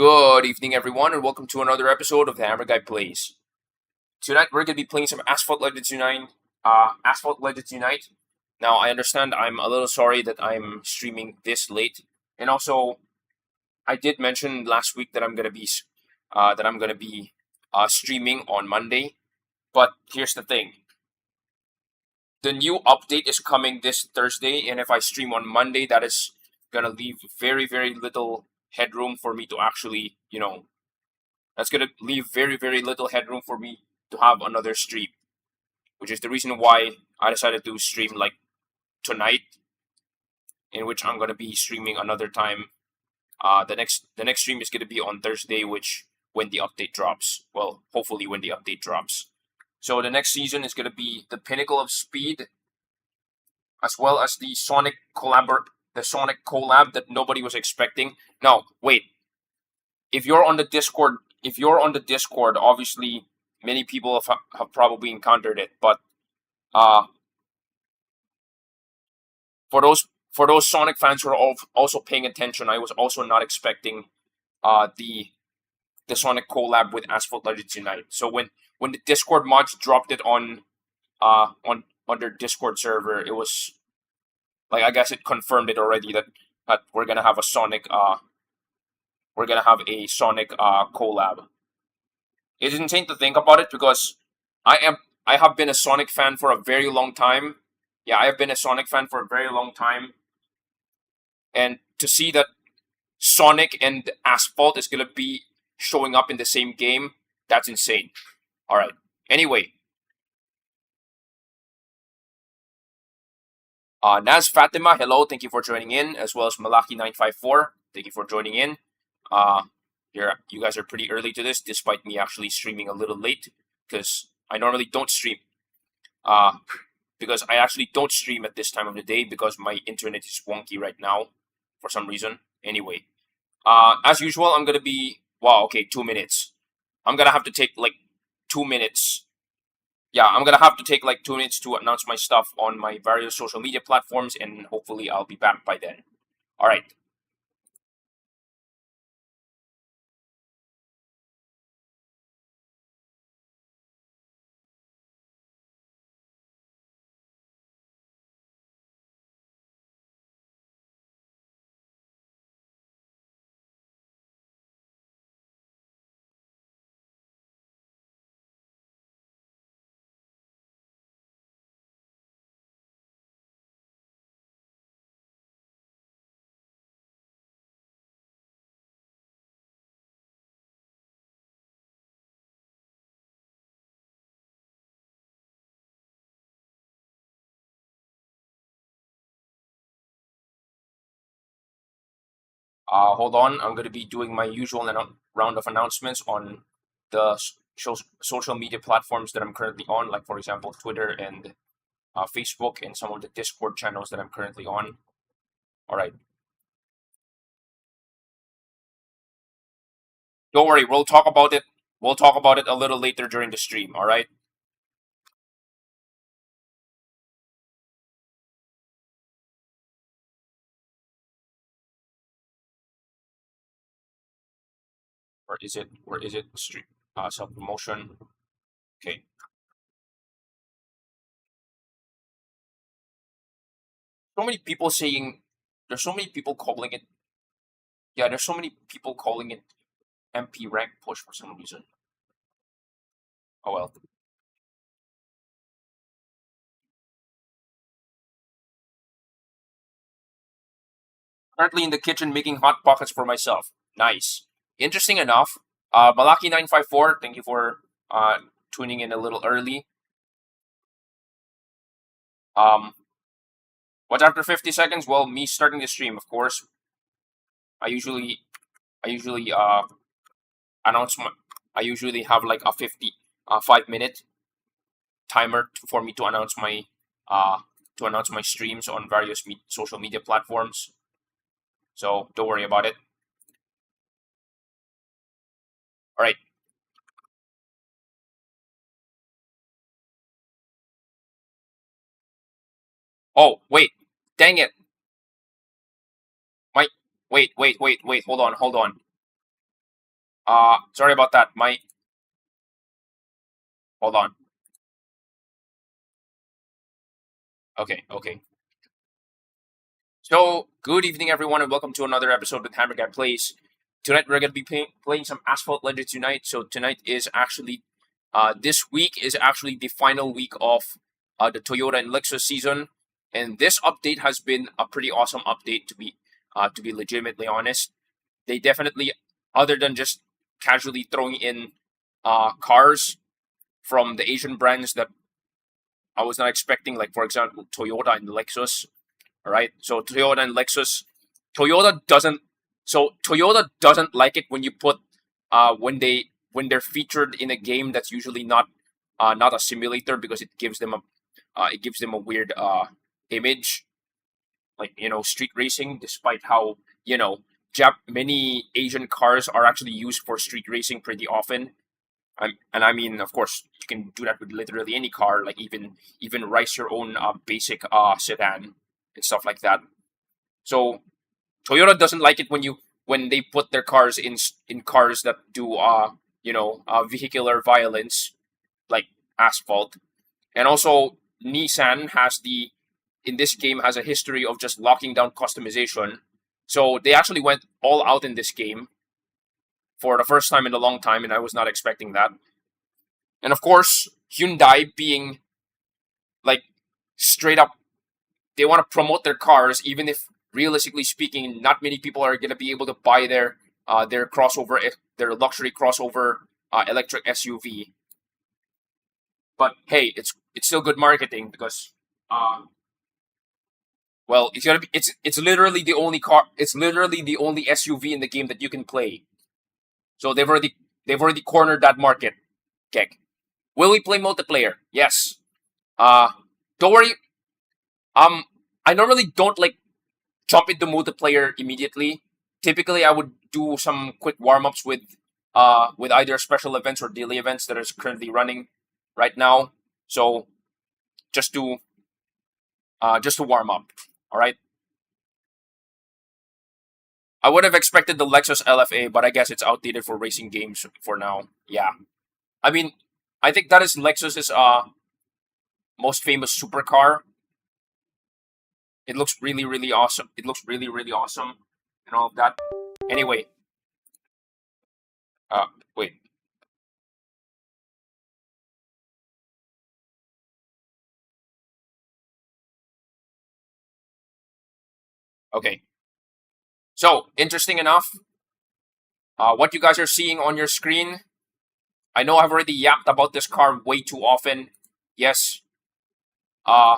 Good evening, everyone, and welcome to another episode of the Hammer Guy Plays. Tonight, we're going to be playing some Asphalt Legends Unite. Asphalt Legends Unite. Now, I understand I'm a little sorry that I'm streaming this late, and also, I did mention last week that I'm going to be streaming on Monday. But here's the thing: the new update is coming this Thursday, and if I stream on Monday, that is going to leave very, very little headroom for me to actually, that's going to leave very, very little headroom for me to have another stream, which is the reason why I decided to stream like tonight, in which I'm going to be streaming another time. The next stream is going to be on Thursday, which when the update drops. Well, hopefully when the update drops. So the next season is going to be the Pinnacle of Speed, as well as the Sonic collab that nobody was expecting. No, wait. If you're on the Discord, obviously many people have probably encountered it. But uh, for those Sonic fans who are also paying attention, I was also not expecting the Sonic collab with Asphalt Legends Unite. So when the Discord mods dropped it on their Discord server, it was like, I guess it confirmed it already that we're gonna have a Sonic collab. It's insane to think about it because I have been a Sonic fan for a very long time. Yeah, I have been a Sonic fan for a very long time, and to see that Sonic and Asphalt is gonna be showing up in the same game, that's insane. All right. Anyway, Naz Fatima, hello, thank you for joining in, as well as Malaki954, thank you for joining in. Uh, you guys are pretty early to this, despite me actually streaming a little late, because I normally don't stream. Because I actually don't stream at this time of the day because my internet is wonky right now, for some reason. Anyway, as usual, I'm gonna be 2 minutes. I'm gonna have to take like 2 minutes. Yeah, I'm gonna have to take like 2 minutes to announce my stuff on my various social media platforms, and hopefully I'll be back by then. All right. Hold on. I'm gonna be doing my usual round of announcements on the social media platforms that I'm currently on, like for example Twitter and Facebook, and some of the Discord channels that I'm currently on. All right. Don't worry. We'll talk about it. We'll talk about it a little later during the stream. All right. Or is it? Where is it? Stream. Self promotion. Okay. So many people saying. There's so many people calling it. Yeah. There's so many people calling it MP rank push for some reason. Oh well. Currently in the kitchen making hot pockets for myself. Nice. Interesting enough. Malaki954, thank you for tuning in a little early. Um, what's after 50 seconds? Well, me starting the stream, of course. I usually announce my. I usually have like a 5 minute timer for me to announce my streams on various social media platforms. So don't worry about it. All right. Oh wait, dang it! My wait. Hold on. Sorry about that. Hold on. Okay. So, good evening, everyone, and welcome to another episode with Hammer Guy Plays. Tonight, we're going to be playing some Asphalt Legends Unite. So, tonight is actually, this week is actually the final week of the Toyota and Lexus season, and this update has been a pretty awesome update to be legitimately honest. They definitely, other than just casually throwing in cars from the Asian brands that I was not expecting, like for example Toyota and Lexus. All right, so Toyota and Lexus, Toyota doesn't. So Toyota doesn't like it when you put when they're featured in a game that's usually not a simulator, because it gives them a weird image, like street racing. Despite how many Asian cars are actually used for street racing pretty often. And I mean, of course, you can do that with literally any car, like even race your own basic sedan and stuff like that. So Toyota doesn't like it when they put their cars in cars that do vehicular violence, like Asphalt. And also Nissan in this game has a history of just locking down customization. So they actually went all out in this game for the first time in a long time, and I was not expecting that. And of course, Hyundai being like straight up, they want to promote their cars, even if realistically speaking, not many people are gonna be able to buy their crossover, their luxury crossover electric SUV. But hey, it's still good marketing because well, it's literally the only car, it's literally the only SUV in the game that you can play. So they've already cornered that market. Kek. Will we play multiplayer? Yes. Uh don't worry. Um I normally don't like jump into multiplayer immediately. Typically I would do some quick warm-ups with either special events or daily events that is currently running right now. So just to warm up. Alright. I would have expected the Lexus LFA, but I guess it's outdated for racing games for now. Yeah. I mean, I think that is Lexus's most famous supercar. It looks really, really awesome. It looks really, really awesome and all of that. Anyway, wait. Okay. So, interesting enough, what you guys are seeing on your screen, I know I've already yapped about this car way too often. Yes. Uh,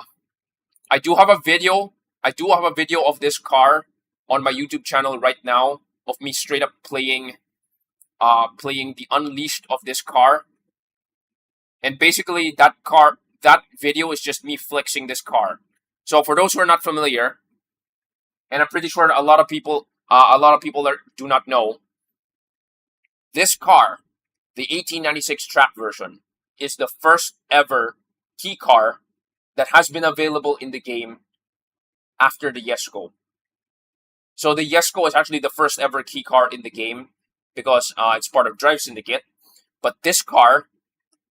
I do have a video. I do have a video of this car on my YouTube channel right now of me straight up playing the unleashed of this car. And basically that video is just me flexing this car. So for those who are not familiar, and I'm pretty sure a lot of people do not know, this car, the 1896 Trap version, is the first ever key car that has been available in the game after the Jesko. So the Jesko is actually the first ever key car in the game because it's part of Drive Syndicate. But this car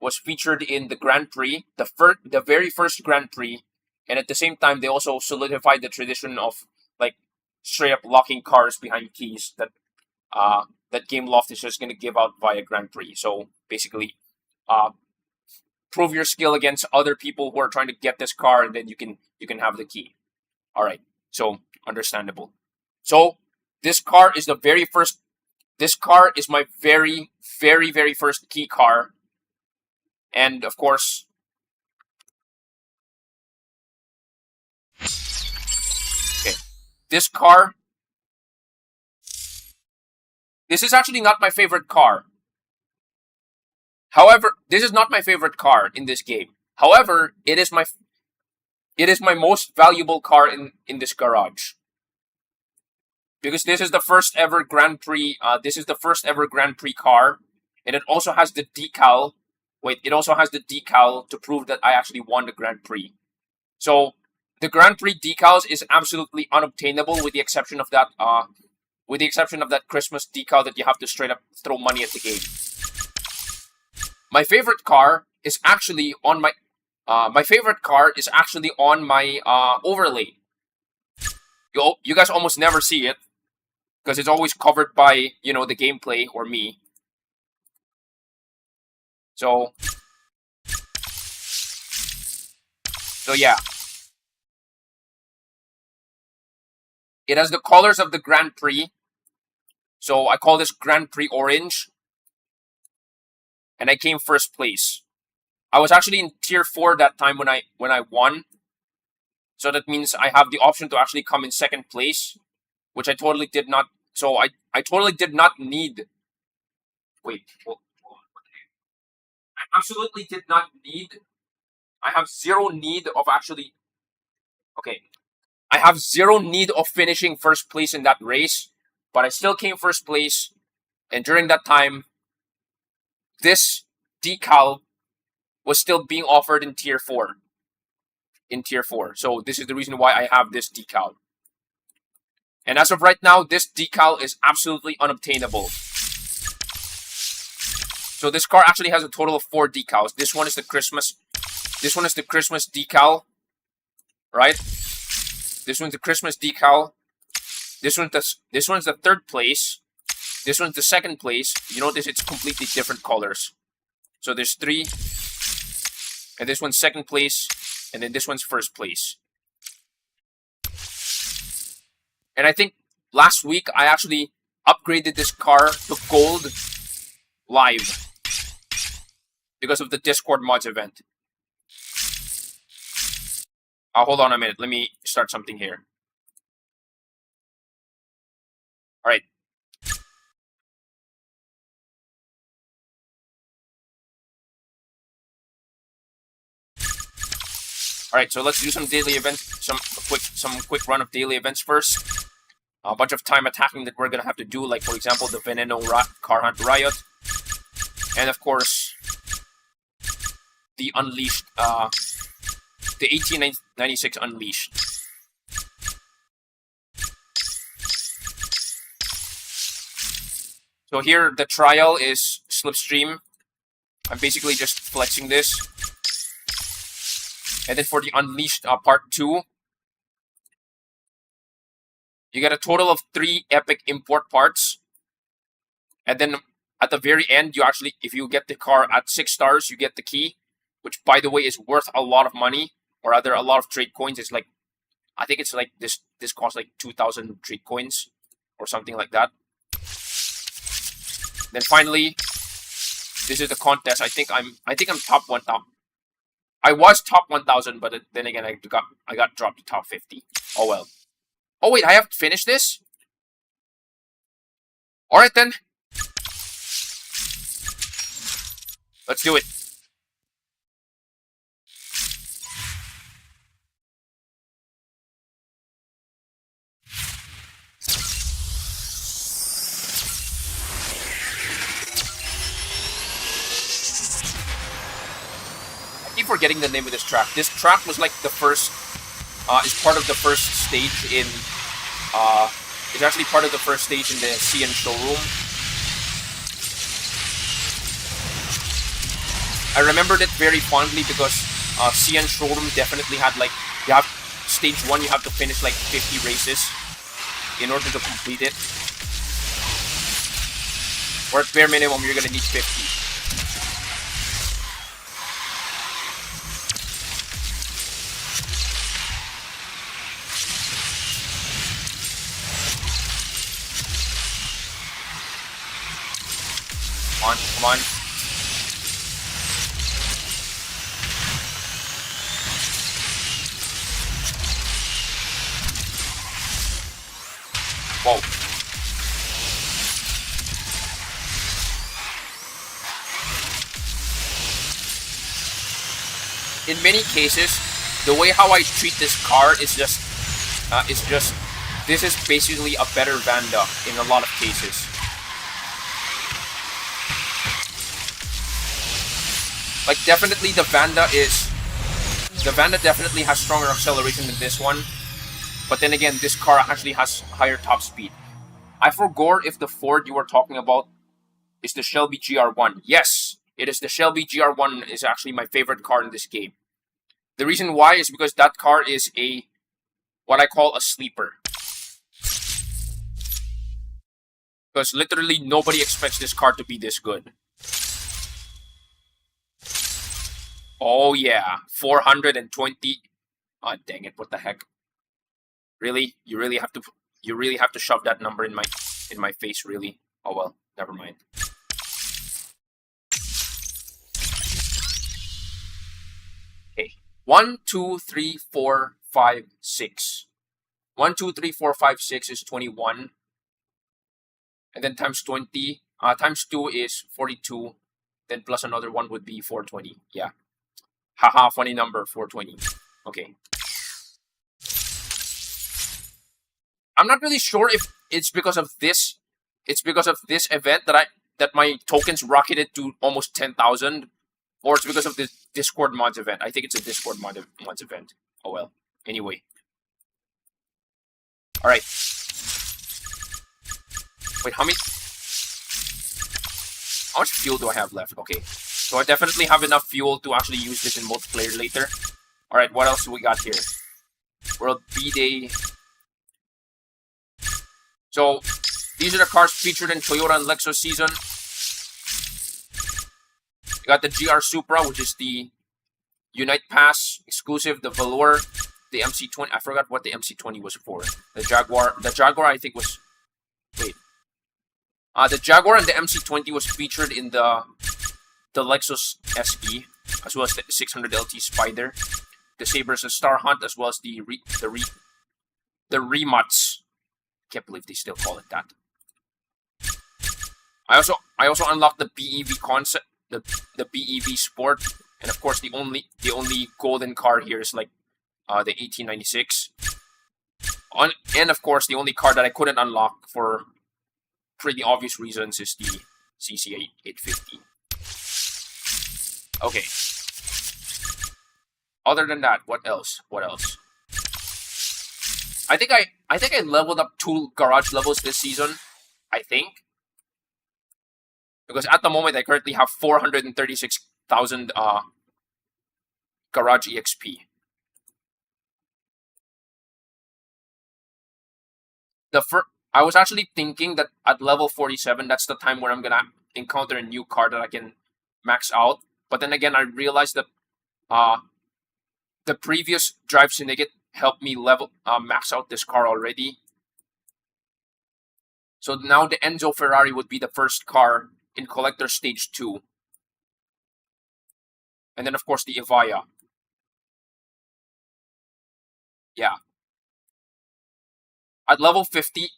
was featured in the Grand Prix, the very first Grand Prix, and at the same time they also solidified the tradition of like straight up locking cars behind keys that Game Loft is just going to give out via Grand Prix. So basically, prove your skill against other people who are trying to get this car, and then you can have the key. All right, so understandable. So this car is the very first. This car is my very, very, very first key car, and of course, okay, this car. This is actually not my favorite car. However, this is not my favorite car in this game. However, it is my most valuable car in this garage. Because this is the first ever Grand Prix. This is the first ever Grand Prix car, and it also has the decal. Wait, it also has the decal to prove that I actually won the Grand Prix. So the Grand Prix decals is absolutely unobtainable, with the exception of that with the exception of that Christmas decal that you have to straight up throw money at the game. My favorite car is actually on my overlay. You guys almost never see it because it's always covered by, you know, the gameplay or me. So yeah. It has the colors of the Grand Prix. So I call this Grand Prix Orange. And I came first place. I was actually in tier 4 that time when I won. So that means I have the option to actually come in second place, which I totally did not. So I totally did not need. Wait, hold on. I absolutely did not need. I have zero need of actually. Okay, I have zero need of finishing first place in that race, but I still came first place, and during that time, this decal was still being offered in tier 4. So this is the reason why I have this decal. And as of right now, this decal is absolutely unobtainable. So this car actually has a total of 4 decals. This one is the Christmas decal, right? This one's the Christmas decal. This one's the 3rd place. This one's the 2nd place. You notice it's completely different colors. So there's 3. And this one's 2nd place. And then this one's 1st place. And I think last week I actually upgraded this car to gold live because of the Discord mods event. Hold on a minute. Let me start something here. All right. All right, so let's do some daily events, some quick run of daily events first. A bunch of time attacking that we're gonna have to do, like for example the Veneno Car Hunt Riot, and of course the Unleashed, the 1896 Unleashed. So here the trial is slipstream. I'm basically just flexing this. And then for the Unleashed part 2, you get a total of 3 epic import parts. And then at the very end, you actually, if you get the car at 6 stars, you get the key, which by the way is worth a lot of money, or rather a lot of trade coins. It's like, I think it's like this costs like 2,000 trade coins or something like that. Then finally, this is the contest. I think I'm top 1,000. I was top 1,000, but then again, I got dropped to top 50. Oh well. Oh wait, I have to finish this? Alright then. Let's do it. I keep forgetting the name of this track. This track was like the first, is part of the first stage in, it's actually part of the first stage in the CN showroom. I remembered it very fondly because CN showroom definitely had like, you have stage 1, you have to finish like 50 races in order to complete it. Or at bare minimum, you're gonna need 50. Come on. Whoa. In many cases, the way how I treat this car is just, this is basically a better Vanda in a lot of cases. Like definitely the Vanda definitely has stronger acceleration than this one. But then again, this car actually has higher top speed. I forgot if the Ford you were talking about is the Shelby GR1. Yes, it is the Shelby GR1 is actually my favorite car in this game. The reason why is because that car is what I call a sleeper. Because literally nobody expects this car to be this good. Oh yeah, 420. Ah, dang it! What the heck? Really? You really have to shove that number in my face, really? Oh well, never mind. Okay. 1, 2, 3, 4, 5, 6. 1, 2, 3, 4, 5, 6 is 21. And then times 20. Times 2 is 42. Then plus another one would be 420. Yeah. Haha, funny number, 420. Okay. I'm not really sure if it's because of this. It's because of this event that my tokens rocketed to almost 10,000, or it's because of the Discord mods event. I think it's a Discord mods event. Oh well. Anyway. All right. Wait, how much fuel do I have left? Okay. So I definitely have enough fuel to actually use this in multiplayer later. All right, what else do we got here? World B-Day. So, these are the cars featured in Toyota and Lexus season. You got the GR Supra, which is the Unite Pass exclusive, the Velour, the MC20. I forgot what the MC20 was for. The Jaguar I think was... Wait. The Jaguar and the MC20 was featured in the Lexus SE, as well as the 600LT Spider. The Sabre is a Star Hunt, as well as the Remuts. Can't believe they still call it that. I also unlocked the BEV concept, the BEV Sport, and of course the only golden car here is like the 1896. And of course the only car that I couldn't unlock for pretty obvious reasons is the CC850. Okay. Other than that, what else? What else? I think I leveled up 2 garage levels this season. I think. Because at the moment I currently have 436,000 garage EXP. I was actually thinking that at level 47, that's the time where I'm gonna encounter a new car that I can max out. But then again, I realized that the previous Drive Syndicate helped me max out this car already. So now the Enzo Ferrari would be the first car in Collector Stage 2. And then of course the Evija. Yeah. At level 50,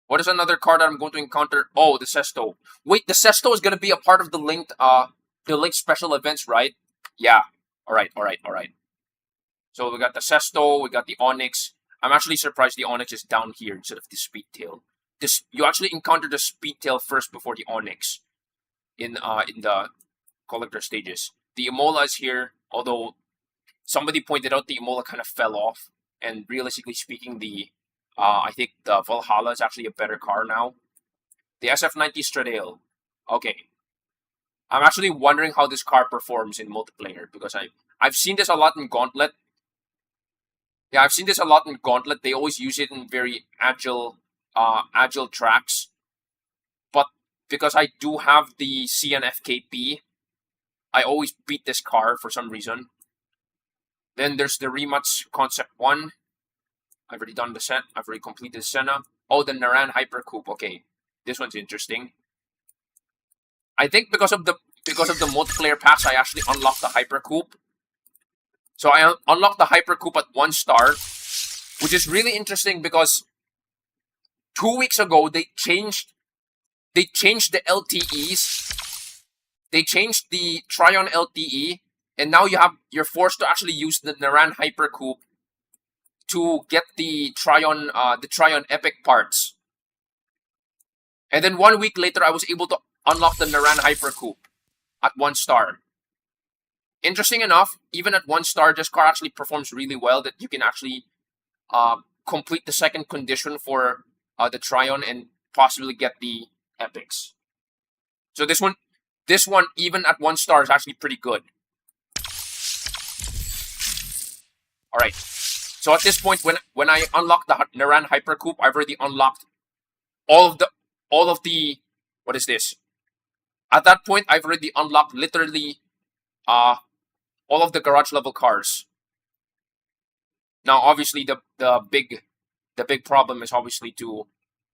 what is another car that I'm going to encounter? Oh, the Sesto. Wait, the Sesto is going to be a part of the linked special events, right? Yeah. All right. So we got the Sesto, we got the Onyx. I'm actually surprised the Onyx is down here instead of the Speedtail. You actually encounter the Speedtail first before the Onyx in the collector stages. The Imola is here, although somebody pointed out the Imola kind of fell off. And realistically speaking, I think the Valhalla is actually a better car now. The SF90 Stradale. Okay. I'm actually wondering how this car performs in multiplayer because I've seen this a lot in Gauntlet. Yeah, I've seen this a lot in Gauntlet. They always use it in very agile tracks. But because I do have the CNFKP, I always beat this car for some reason. Then there's the Remuts Concept 1. I've already done the set. I've already completed Senna. Oh, the Naran Hypercoupe. Okay, this one's interesting. I think because of the multiplayer pass, I actually unlocked the Hypercoupe. So I unlocked the Hypercoupe at 1 star, which is really interesting because 2 weeks ago they changed the LTEs. They changed the Tryon LTE, and now you're forced to actually use the Naran Hypercoupe to get the Tryon Epic parts. And then 1 week later, I was able to unlock the Naran Hypercoupe at 1 star. Interesting enough, even at 1 star, this car actually performs really well. That you can actually complete the second condition for the Tryon and possibly get the epics. So this one even at 1 star is actually pretty good. All right. So at this point, when I unlock the Naran Hypercoup, I've already unlocked all of the what is this? At that point, I've already unlocked literally all of the garage level cars. Now, obviously, the big problem is obviously to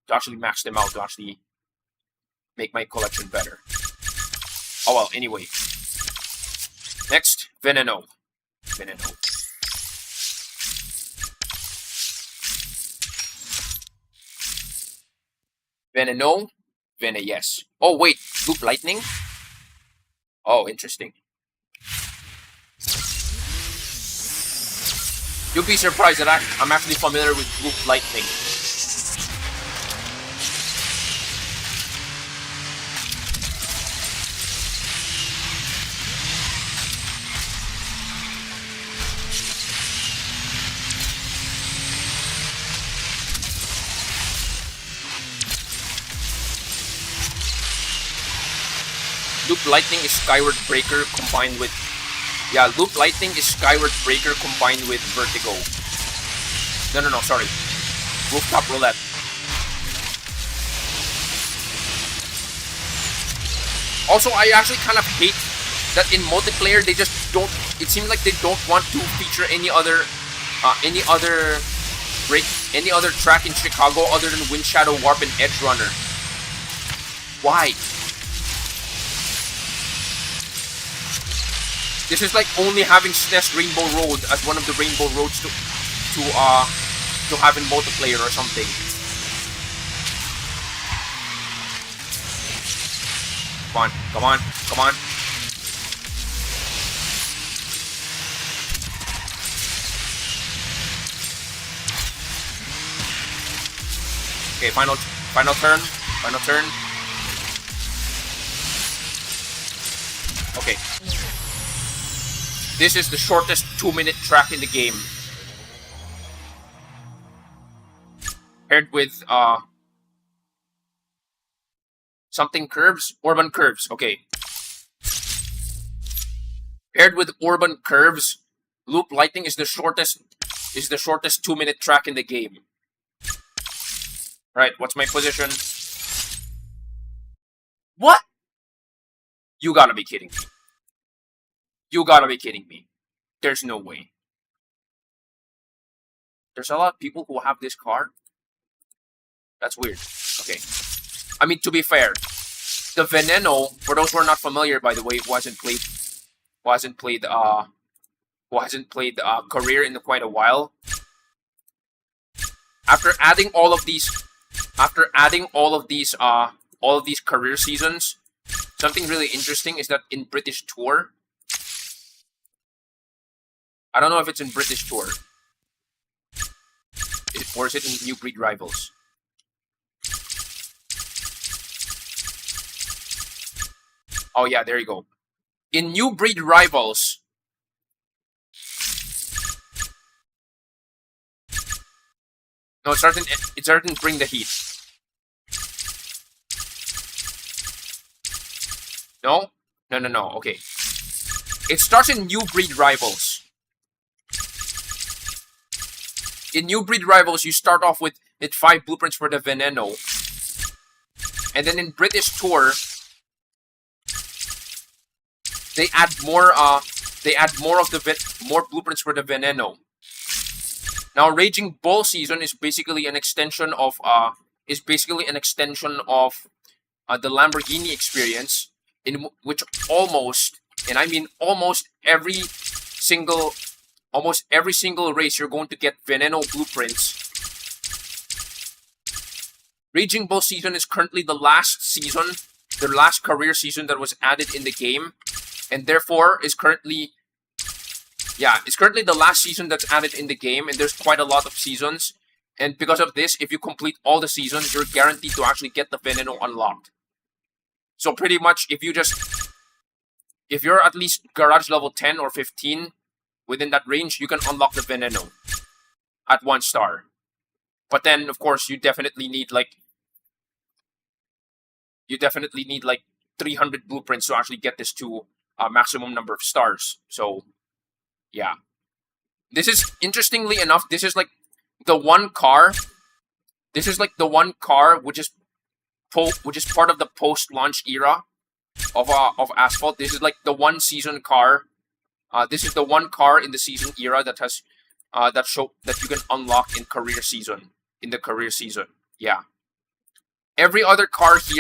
actually max them out, to actually make my collection better. Oh well, anyway. Next, Veneno. Yes. Oh wait, Loop Lightning? Oh, interesting. You'll be surprised that I'm actually familiar with Loop Lightning. Loop Lightning is Skyward Breaker combined with... Yeah, Loop Lightning is Skyward Breaker combined with Vertigo. No, sorry. Rooftop Roulette. Also, I actually kind of hate that in multiplayer they just don't... It seems like they don't want to feature any other track in Chicago other than Wind Shadow Warp and Edge Runner. Why? This is like only having SNES Rainbow Road as one of the Rainbow Roads to have in multiplayer or something. Come on. Okay, final turn. Okay. This is the shortest 2-minute track in the game. Paired with something curves? Urban curves, okay. Paired with urban curves, Loop Lightning is the shortest 2-minute track in the game. Right, what's my position? What? You gotta be kidding me. There's no way. There's a lot of people who have this car. That's weird. Okay. I mean, to be fair, the Veneno, for those who are not familiar, by the way, who hasn't played career in quite a while. After adding all of these career seasons, something really interesting is that in British Tour, I don't know if it's in British Tour. Or is it in New Breed Rivals? Oh yeah, there you go. In New Breed Rivals... No, it doesn't bring the heat. No? No. Okay. It starts in New Breed Rivals. In New Breed Rivals, you start off with 5 blueprints for the Veneno. And then in British Tour, they add more blueprints for the Veneno. Now, Raging Bull season is basically an extension of the Lamborghini experience, in which almost every single race you're going to get Veneno blueprints. Raging Bull season is currently the last career season that was added in the game, and therefore is currently the last season that's added in the game, and there's quite a lot of seasons. And because of this, if you complete all the seasons, you're guaranteed to actually get the Veneno unlocked. So pretty much, if you're at least garage level 10 or 15, within that range, you can unlock the Veneno at 1 star. But then, of course, you definitely need like 300 blueprints to actually get this to a maximum number of stars. So yeah, this is, interestingly enough, this is like the one car. This is like the one car which is part of the post-launch era of Asphalt. This is like the one season car. This is the one car in the season era that has that you can unlock in career season. In the career season, yeah. Every other car that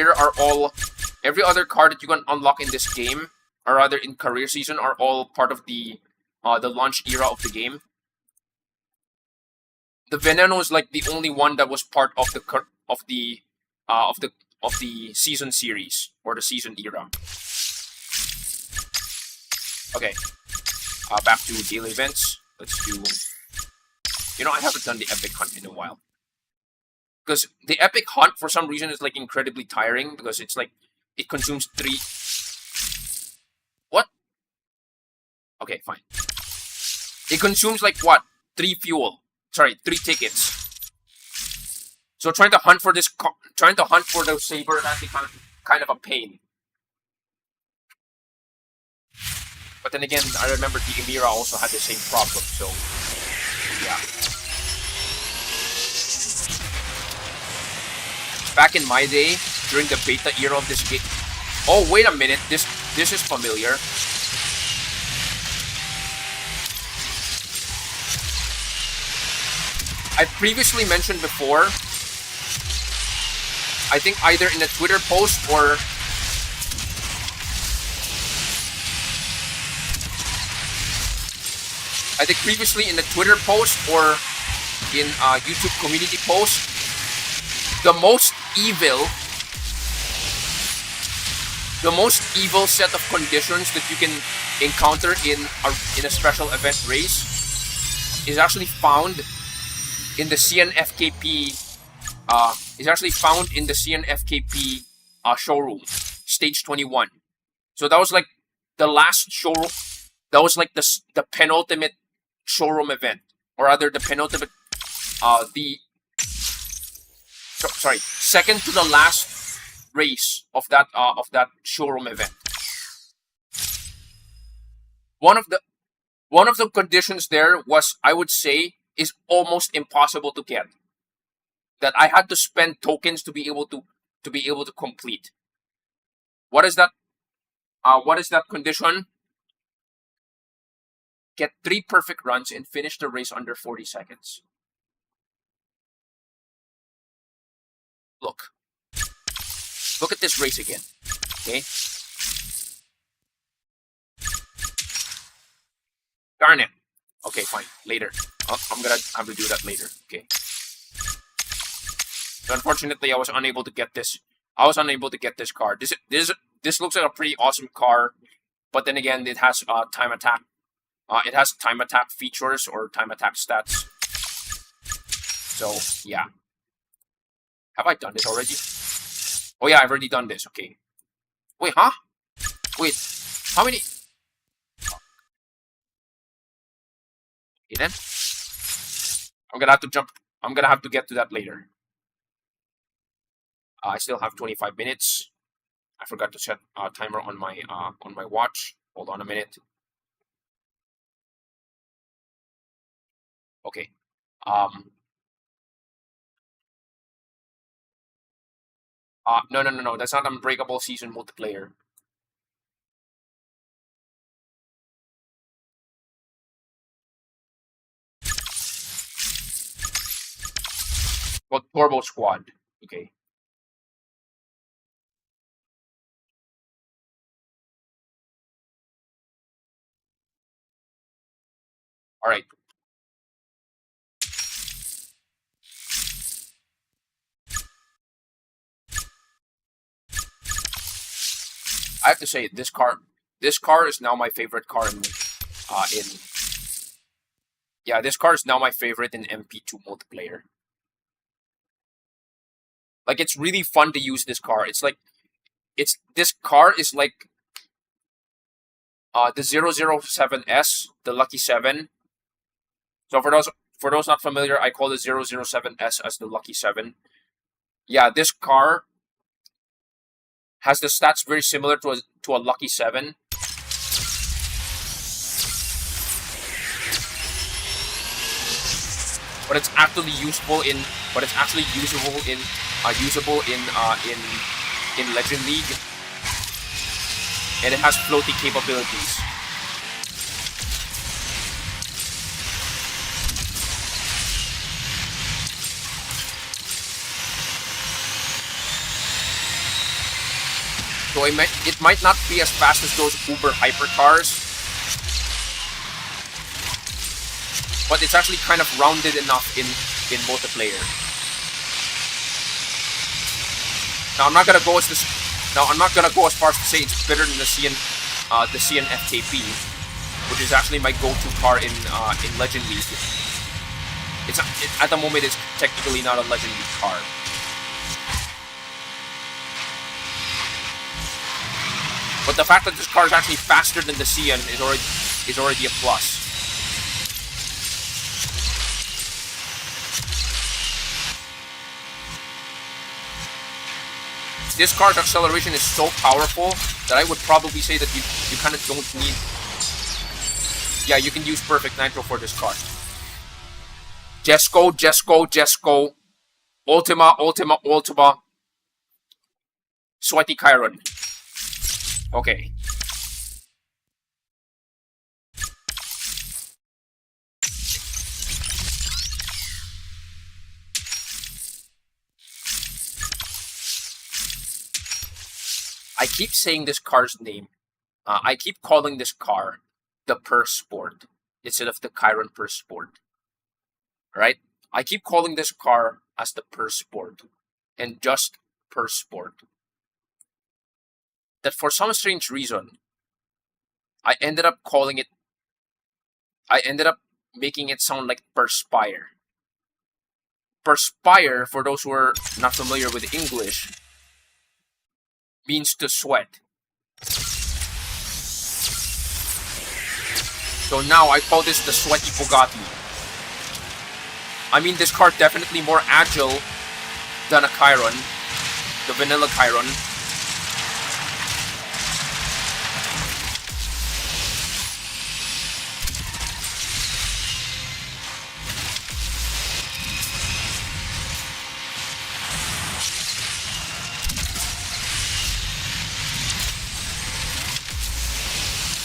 you can unlock in this game, or rather in career season, are all part of the launch era of the game. The Veneno is like the only one that was part of the season series or the season era. Okay, back to daily events. Let's do. I haven't done the epic hunt in a while. Because the epic hunt, for some reason, is like incredibly tiring because it's like it consumes 3. What? Okay, fine. It consumes like what? 3 fuel. Sorry, 3 tickets. So trying to hunt for the saber is actually kind of a pain. But then again, I remember the Emira also had the same problem. So yeah. Back in my day, during the beta era of this game. Oh, wait a minute. This is familiar. I previously mentioned before, I think either in a Twitter post or previously in a Twitter post or in a YouTube community post, the most evil set of conditions that you can encounter in a special event race is actually found in the CNFKP. Is actually found in the CNFKP showroom, stage 21. So that was like the last showroom. That was like the penultimate showroom event, or rather the penultimate second to the last race of that showroom event. One of the conditions there was, I would say, is almost impossible to get. That I had to spend tokens to be able to complete. What is that? What is that condition? Get 3 perfect runs and finish the race under 40 seconds. Look at this race again. Okay. Darn it. Okay, fine. Later. I'm gonna have to do that later. Okay. So unfortunately, I was unable to get this. car. This looks like a pretty awesome car, but then again, it has time attack. It has time attack features or time attack stats. So yeah. Have I done this already? Oh yeah, I've already done this. Okay. Wait, huh? Wait, how many? Okay then. I'm gonna have to get to that later. I still have 25 minutes. I forgot to set a timer on my watch. Hold on a minute. Okay. No. That's not Unbreakable season multiplayer. Well, Turbo Squad. Okay. All right. I have to say, this car is now my favorite car yeah, this car is now my favorite in MP2 multiplayer. Like, it's really fun to use this car. This car is like the 007S, the Lucky 7. So For those not familiar, I call the 007S as the Lucky 7. Yeah, this car has the stats very similar to a Lucky 7. But it's actually useful in in Legend League. And it has floaty capabilities. So it might not be as fast as those Uber hypercars, but it's actually kind of rounded enough in multiplayer. Now I'm not gonna go as far as to say it's better than the CN FKP, which is actually my go-to car in Legend League. At the moment it's technically not a Legend League car. But the fact that this car is actually faster than the CN is already a plus. This car's acceleration is so powerful that I would probably say that you kind of don't need... Yeah, you can use perfect nitro for this car. Jesco. Ultima. Sweaty Chiron. Okay. I keep saying this car's name. I keep calling this car the Purse Sport instead of the Chiron Purse Sport. Right? I keep calling this car as the Purse Sport and just Purse Sport. That for some strange reason, I ended up making it sound like Perspire. Perspire, for those who are not familiar with English, means to sweat. So now I call this the Sweaty Bugatti. I mean, this car definitely more agile than a Chiron, the vanilla Chiron.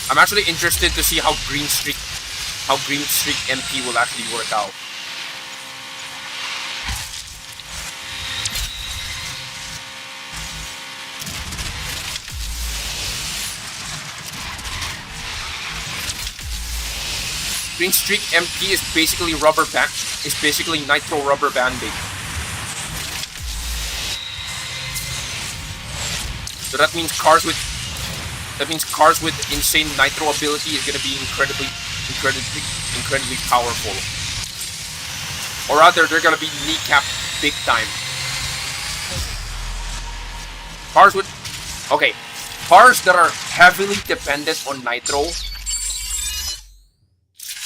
I'm actually interested to see how Green Streak MP will actually work out. Green Streak MP is basically nitro rubber banding. So that means cars with insane nitro ability is going to be incredibly powerful. Or rather, they're going to be kneecapped big time. Cars that are heavily dependent on nitro.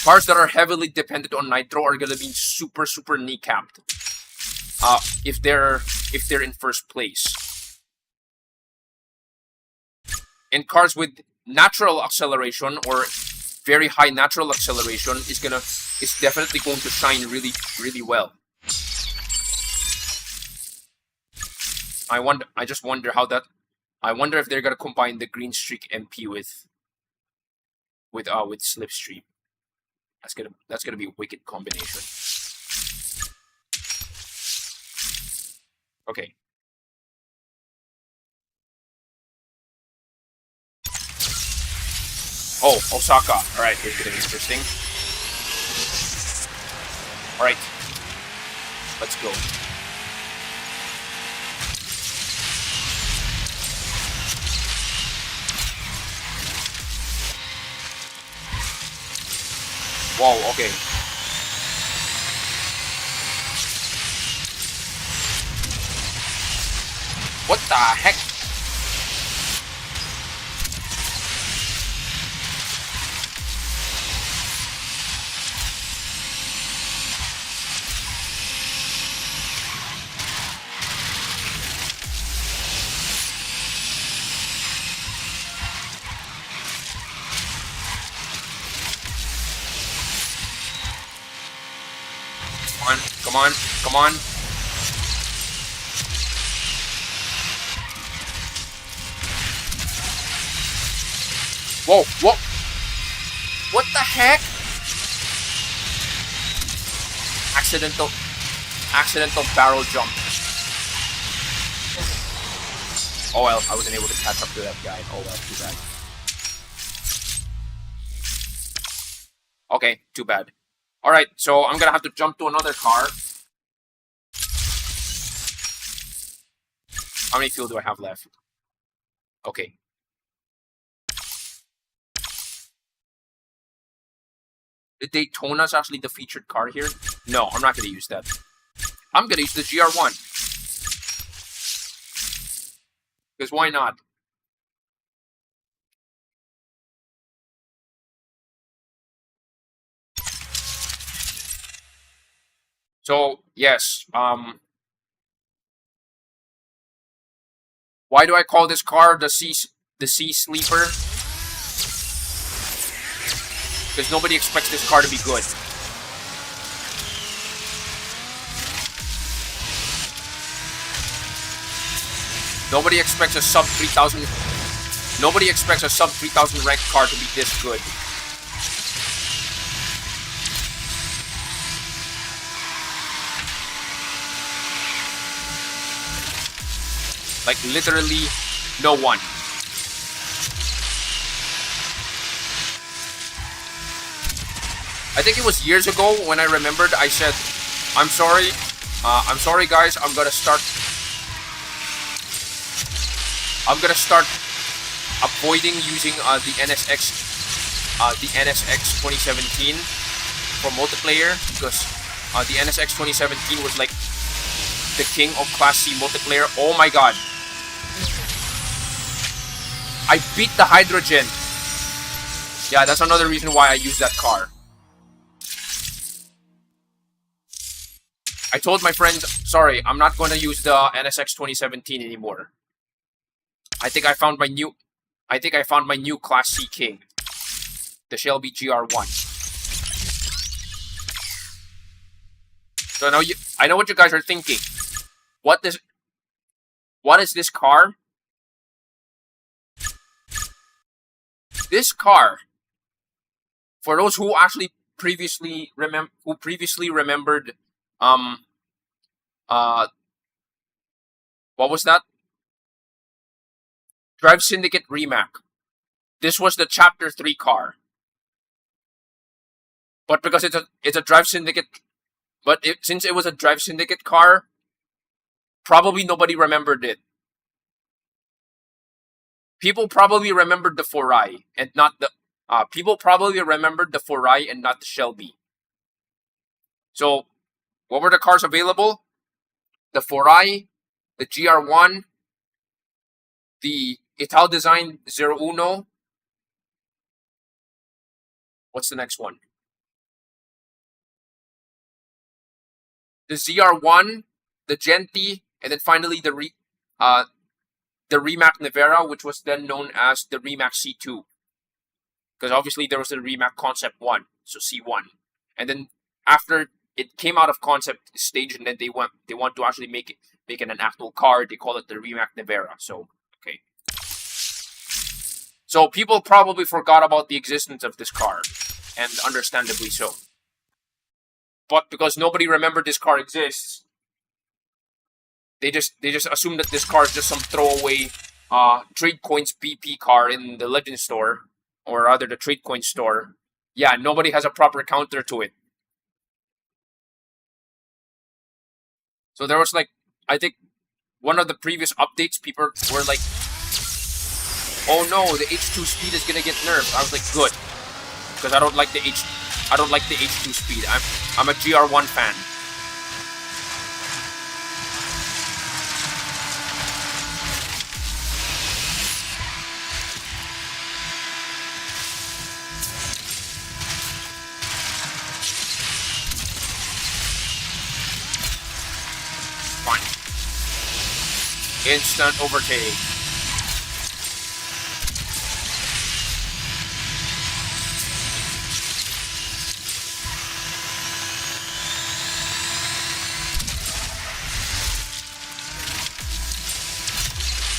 Cars that are heavily dependent on nitro are going to be super kneecapped. If they're in first place. And cars with natural acceleration or very high natural acceleration is definitely going to shine really well. I wonder if they're gonna combine the Green Streak MP with Slipstream. That's gonna be a wicked combination. Okay. Oh, Osaka. Alright, here's getting interesting. Alright. Let's go. Whoa, okay. What the heck? Come on, come on, come on. Whoa, whoa. What the heck? Accidental barrel jump. Oh well, I wasn't able to catch up to that guy. Oh well, too bad. Okay, too bad. Alright, so I'm gonna have to jump to another car. How many fuel do I have left? Okay. The Daytona's actually the featured car here? No, I'm not gonna use that. I'm gonna use the GR1. Because why not? So, yes, why do I call this car the Sea Sleeper? Because nobody expects this car to be good. Nobody expects a sub 3,000. Nobody expects a sub 3,000 ranked car to be this good. Like literally, no one. I think it was years ago when I remembered. I said, "I'm sorry, guys. I'm gonna start avoiding using the NSX 2017 for multiplayer because the NSX 2017 was like the king of Class C multiplayer. Oh my god! I beat the hydrogen. Yeah, that's another reason why I use that car. I told my friends, sorry, I'm not going to use the NSX 2017 anymore. I think I found my new Class C king, the Shelby GR1. So I know what you guys are thinking. What is this car? This car, for those who actually previously remembered, what was that? Drive Syndicate Remake. This was the Chapter 3 car. But because it's a Drive Syndicate, since it was a Drive Syndicate car, probably nobody remembered it. People probably remembered the 4i and not the Shelby. So, what were the cars available? The 4i, the GR1, the Ital Design 01. What's the next one? The ZR1, the Genti, and then finally the Rimac Nevera, which was then known as the Rimac C2. Because obviously there was the Rimac Concept 1, so C1. And then after it came out of concept stage and then they want to actually make it an actual car, they call it the Rimac Nevera. So, okay. So people probably forgot about the existence of this car, and understandably so. But because nobody remembered this car exists, they just assume that this car is just some throwaway trade coins BP car in the Legend store, or rather the trade coin store. Yeah, nobody has a proper counter to it. So there was like, I think one of the previous updates, people were like, "Oh no, the H2 speed is gonna get nerfed." I was like, good, because I don't like the H2 speed. I'm a GR1 fan. Fine. Instant overtake.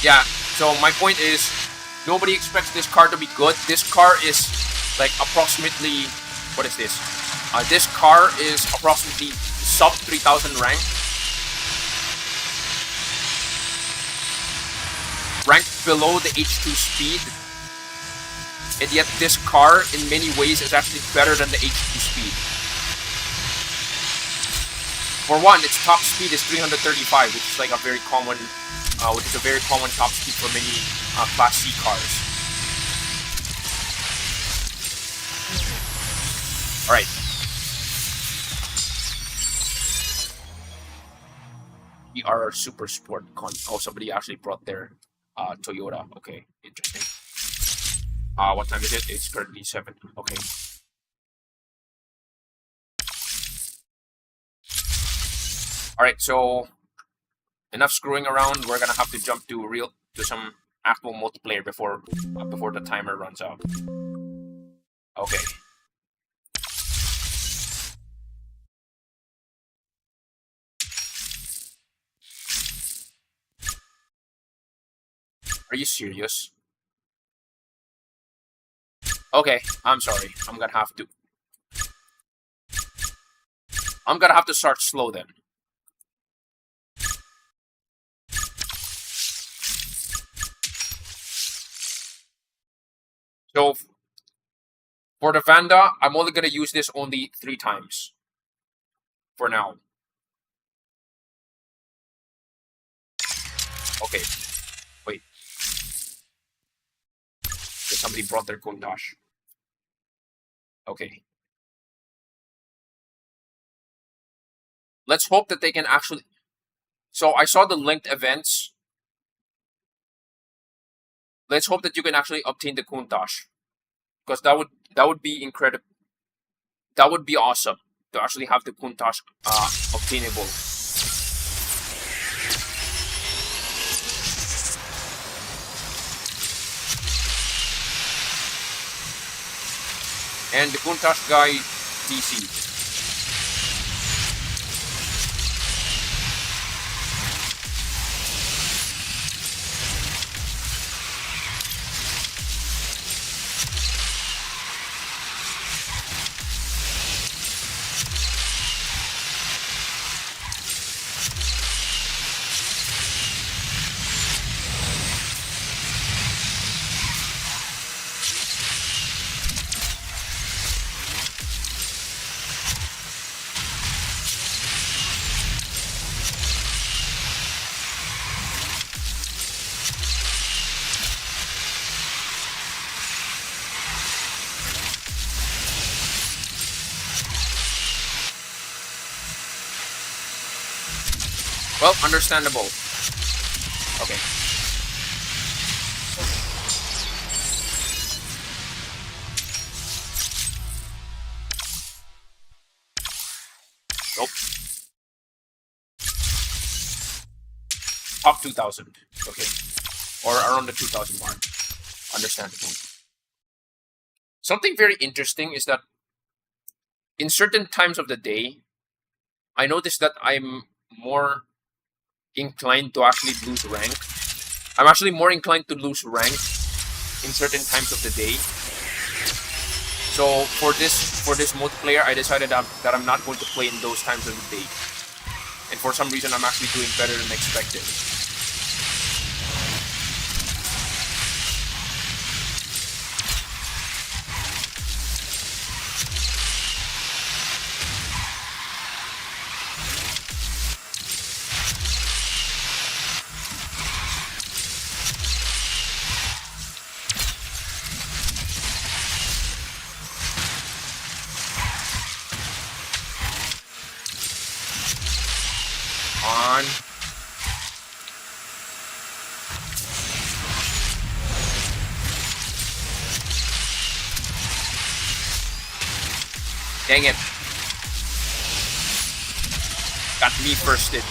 Yeah, so my point is, nobody expects this car to be good. This car is like approximately, what is this? This car is approximately sub 3000 rank. Ranked below the H2 speed. And yet this car, in many ways, is actually better than the H2 speed. For one, its top speed is 335, which is like a very common, top speed for many Class C cars. All right. We are super sport con. Oh, somebody actually brought their Toyota. Okay, interesting. What time is it? It's currently 7. Okay. All right, so enough screwing around. We're gonna have to jump to some actual multiplayer before the timer runs out. Okay. Are you serious? Okay, I'm sorry. I'm gonna have to start slow then. So for the Vanda, I'm only gonna use this only 3 times for now. Okay. Wait. Somebody brought their Countach. Okay. Let's hope that they can actually. So I saw the linked events. Let's hope that you can actually obtain the Countach, because that would be incredible. That would be awesome to actually have the Countach obtainable. And the Countach guy DC. Well, understandable. Okay. Nope. Top 2000. Okay. Or around the 2000 mark. Understandable. Something very interesting is that in certain times of the day, I noticed that I'm more inclined to actually lose rank. I'm actually more inclined to lose rank in certain times of the day. So for this multiplayer, I decided that I'm not going to play in those times of the day. And for some reason, I'm actually doing better than expected. On. Dang it. Got me firsted.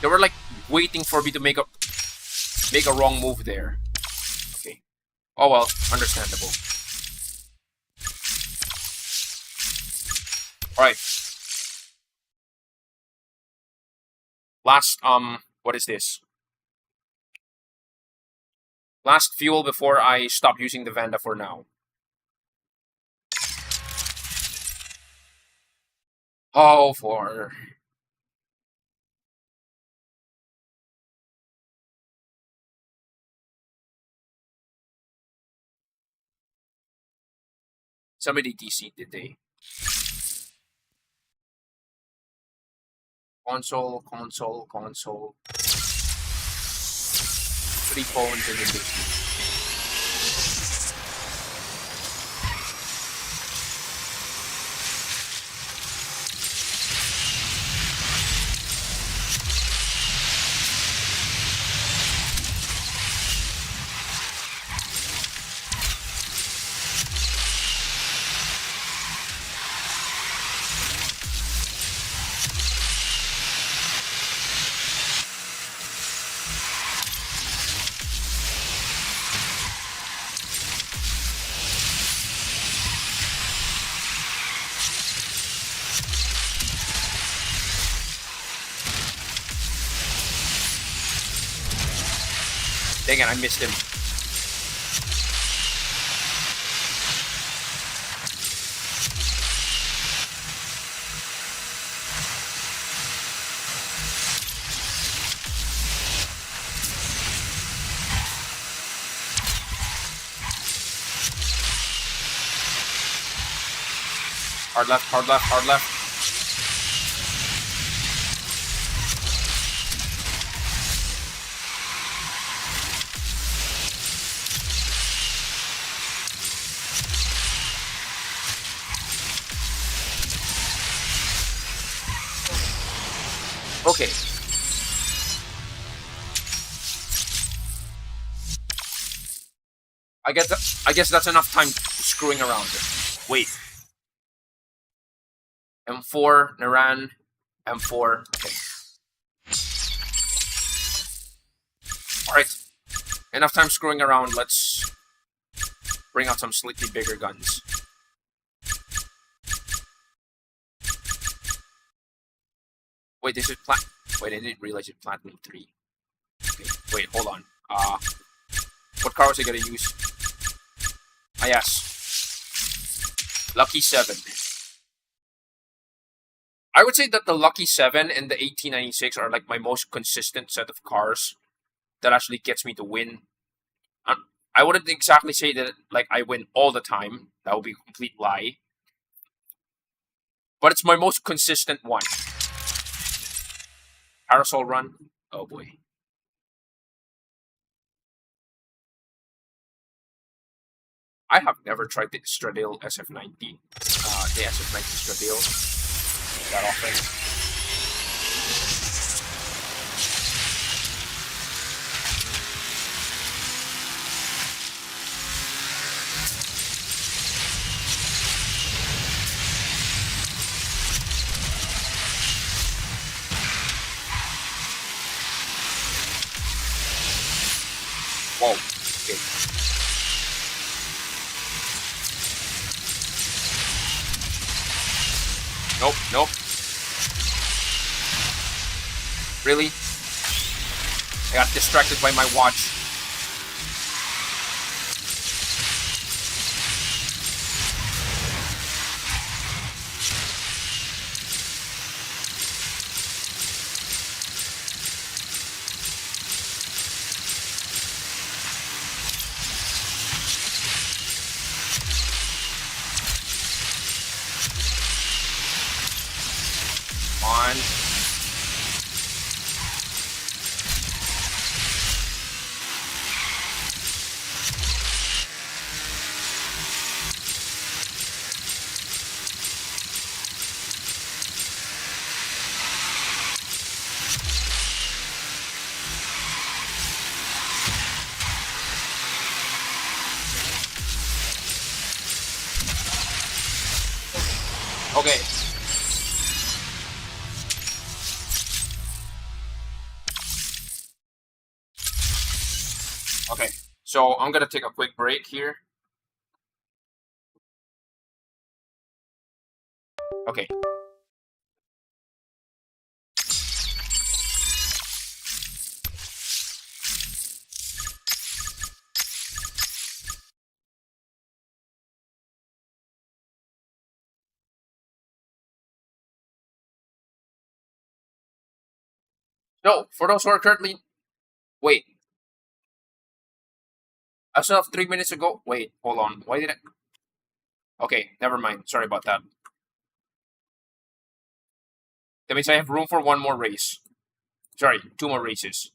They were like waiting for me to make a wrong move there. Okay. Oh well, understandable. Alright. Last, what is this? Last fuel before I stop using the Vanda for now. Oh, for... Somebody DC'd, did they? Console. 3 phones in the basement. Dang it, I missed him. Hard left, hard left, hard left. Okay. I guess that's enough time screwing around. Wait. M4, Naran, M4. Okay. Alright. Enough time screwing around. Let's bring out some slightly bigger guns. Wait, this is Wait, I didn't realize it's Platinum 3. Okay, wait, hold on. What car was I gonna use? Ah, yes. Lucky 7. I would say that the Lucky 7 and the 1896 are like my most consistent set of cars that actually gets me to win. I wouldn't exactly say that like I win all the time. That would be a complete lie. But it's my most consistent one. Parasol run. Oh boy. I have never tried the Stradale SF90. The SF90 Stradale that often. Whoa. Okay. Nope. Really? I got distracted by my watch. On. Okay. Okay, so I'm gonna take a quick break here. Okay. So, for those who are currently... Wait, I still have 3 minutes ago. Wait, hold on. Why did I... Okay, never mind. Sorry about that. That means I have room for one more race. Sorry, two more races.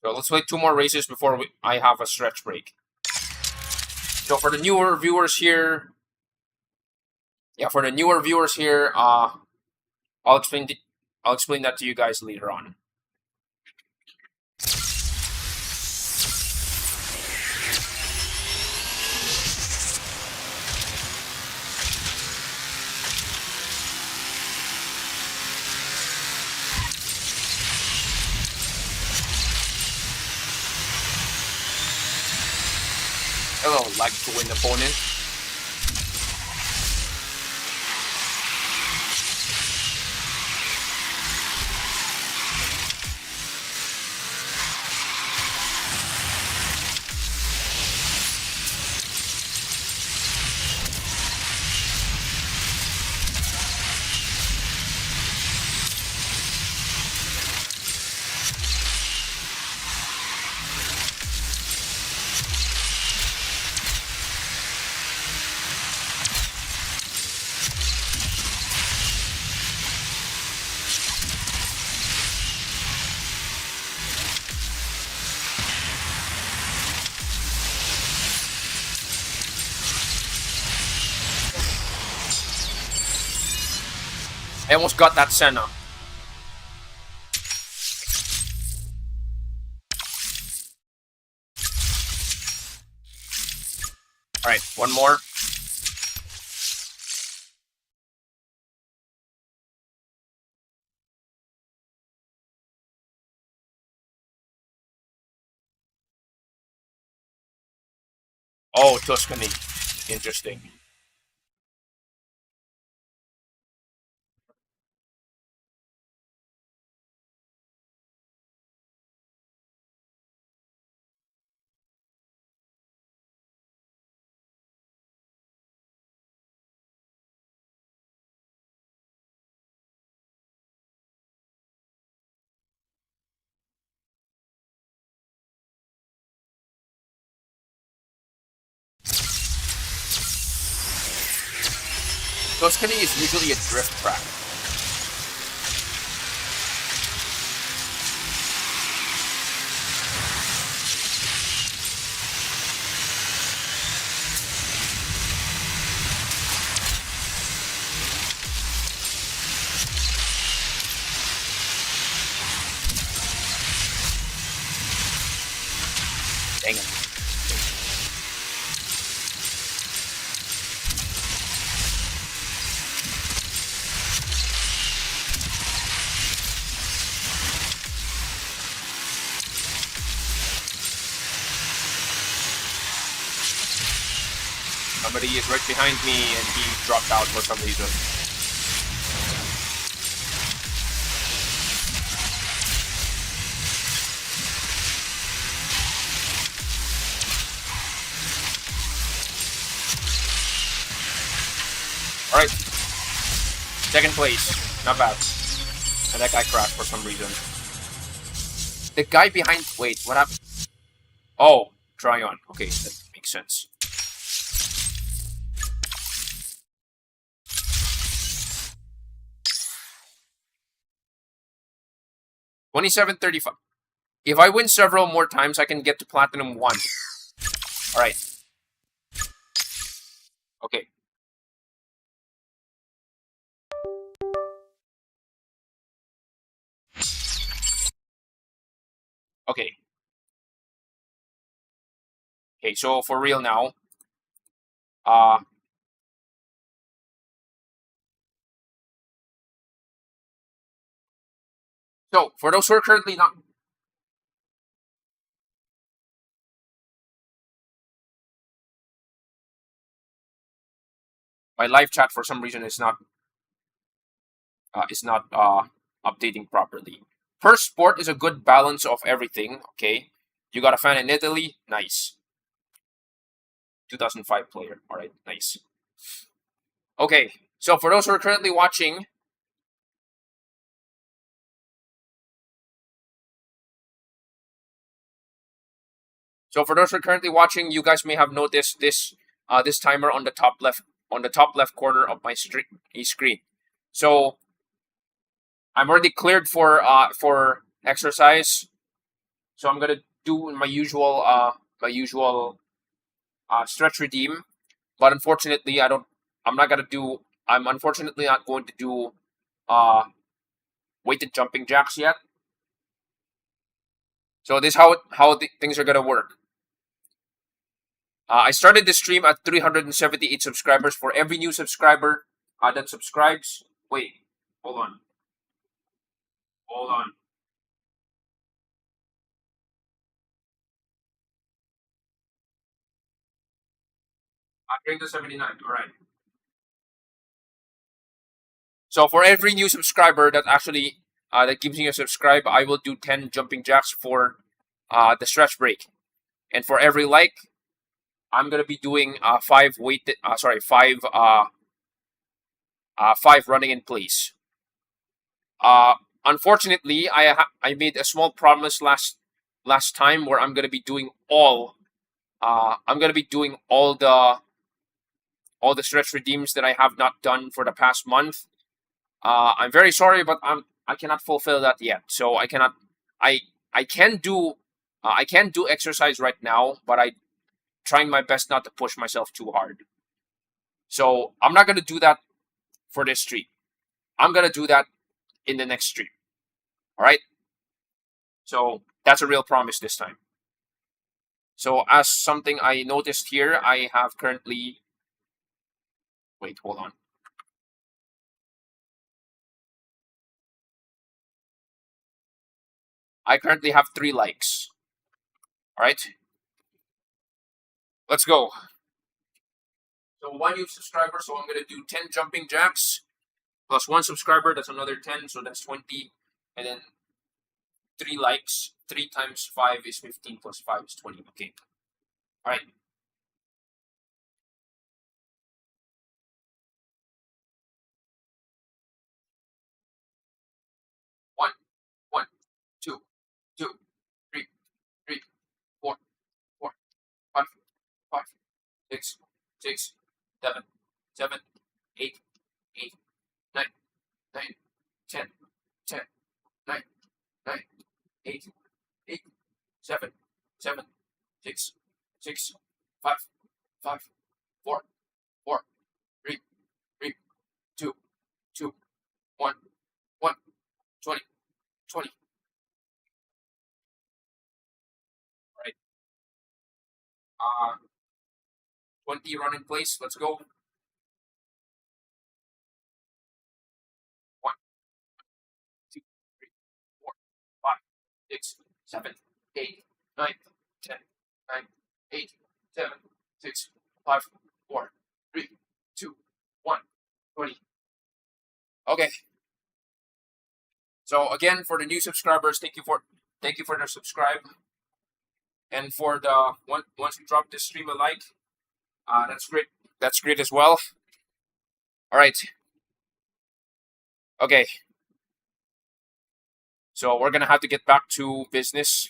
So let's wait two more races before I have a stretch break. So for the newer viewers here, I'll explain that to you guys later on. Hello, like to win opponent. I almost got that Senna. Alright, one more. Oh, Tuscany. Interesting. Tuscany is usually a drift track. Dang it. Somebody is right behind me and he dropped out for some reason. Alright. Second place. Not bad. And that guy crashed for some reason. The guy behind... Wait, what happened? Oh, Tryon. Okay, that makes sense. $27.35. If I win several more times, I can get to Platinum 1. Alright. Okay. Okay. Okay, so for real now. So, for those who are currently not... my live chat for some reason is not updating properly. Per sport is a good balance of everything. Okay, you got a fan in Italy, nice. 2005 player, all right, nice. Okay, so for those who are currently watching, you guys may have noticed this timer on the top left corner of my screen. So I'm already cleared for exercise. So I'm gonna do my usual stretch redeem. But unfortunately, I'm not gonna do. I'm unfortunately not going to do uh weighted jumping jacks yet. So this is how things are gonna work. I started the stream at 378 subscribers. For every new subscriber that subscribes, wait, hold on, hold on. I bring to 79. All right. So for every new subscriber that gives me a subscribe, I will do 10 jumping jacks for the stretch break, and for every like, I'm gonna be doing five running in place. Uh, Unfortunately, I made a small promise last time where I'm gonna be doing all the stretch redeems that I have not done for the past month. I'm very sorry, but I cannot fulfill that yet. So I cannot I I can do exercise right now, but I trying my best not to push myself too hard. So I'm not gonna do that for this stream. I'm gonna do that in the next stream. All right. So that's a real promise this time. So as something I noticed here, I have currently. Wait, hold on. I currently have 3 likes. All right. Let's go. So 1 new subscriber, so I'm gonna do 10 jumping jacks plus 1 subscriber. That's another 10, so that's 20, and then 3 likes. 3 times 5 is 15 plus 5 is 20. Okay. All right. One, one, two, two, three, three, four, four, five, five, six, six, seven, seven, eight, eight, nine, nine, 10, 10, nine, nine, eight, eight, seven, seven, six, six, five, five, four, four, three, three, two, two, one, one, 20, 20. Right. 20 run in place. Let's go. 1, 2, 3, 4, 5, 6, 7, 8, 9, 10, 9, 8, 7, 6, 5, 4, 3, 2, 1, 20. Okay. So again, for the new subscribers, thank you for the subscribe, and for the once you drop this stream a like, that's great. That's great as well. All right. Okay. So we're gonna have to get back to business.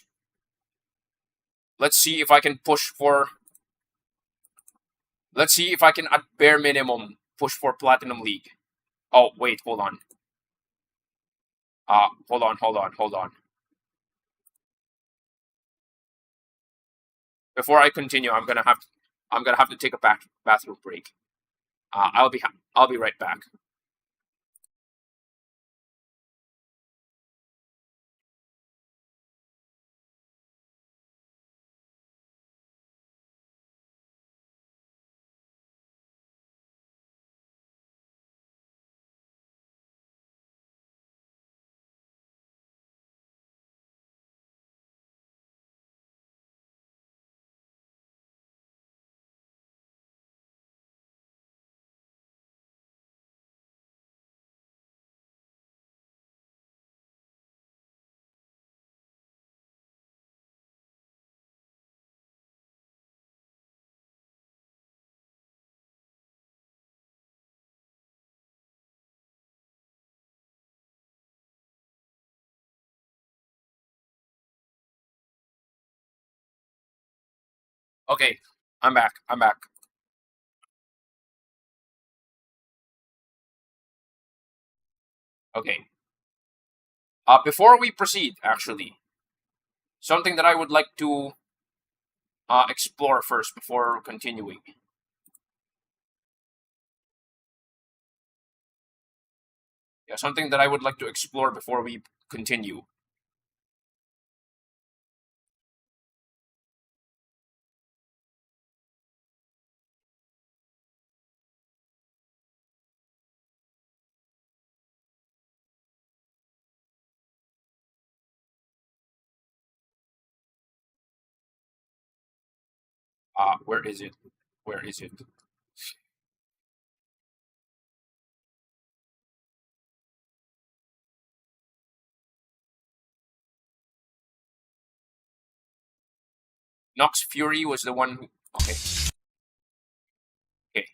Let's see if I can push for. Let's see if I can, at bare minimum, push for Platinum League. Oh wait, hold on. Hold on. Before I continue, I'm gonna have to take a bathroom break. I'll be right back. Okay, I'm back. I'm back. Okay. Before we proceed, actually, something that I would like to explore first before continuing. Yeah, something that I would like to explore before we continue. Where is it? Where is it? Nox Fury was the one who. Okay. Okay.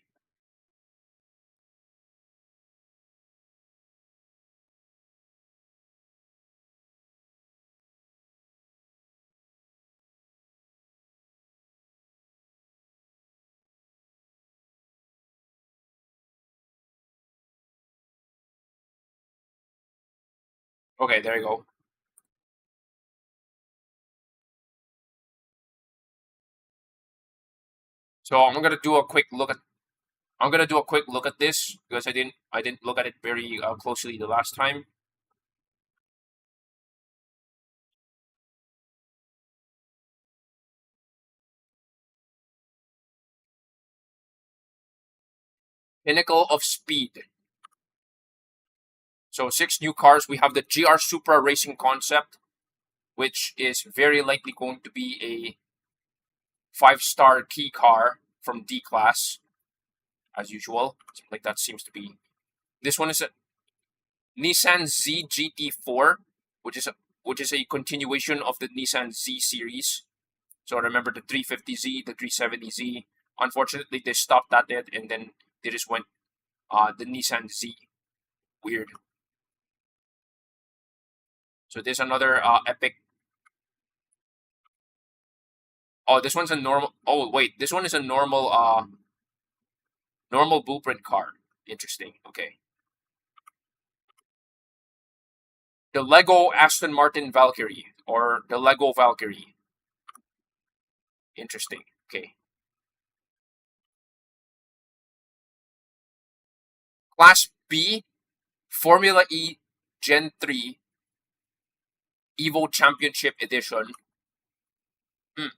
Okay. There you go. So I'm gonna do a quick look at. I'm gonna do a quick look at this because I didn't look at it very closely the last time. Pinnacle of Speed. So 6 new cars. We have the GR Supra Racing Concept, which is very likely going to be a 5-star key car from D class, as usual. Like that seems to be. This one is a Nissan Z GT4, which is a continuation of the Nissan Z series. So remember the 350Z, the 370Z. Unfortunately, they stopped at it, and then they just went the Nissan Z. Weird. So there's another epic. Oh, this one's a normal. Oh wait, this one is a normal blueprint car. Interesting. Okay. The Lego Aston Martin Valkyrie or the Lego Valkyrie. Interesting. Okay. Class B Formula E Gen 3 Evo Championship Edition. Hmm.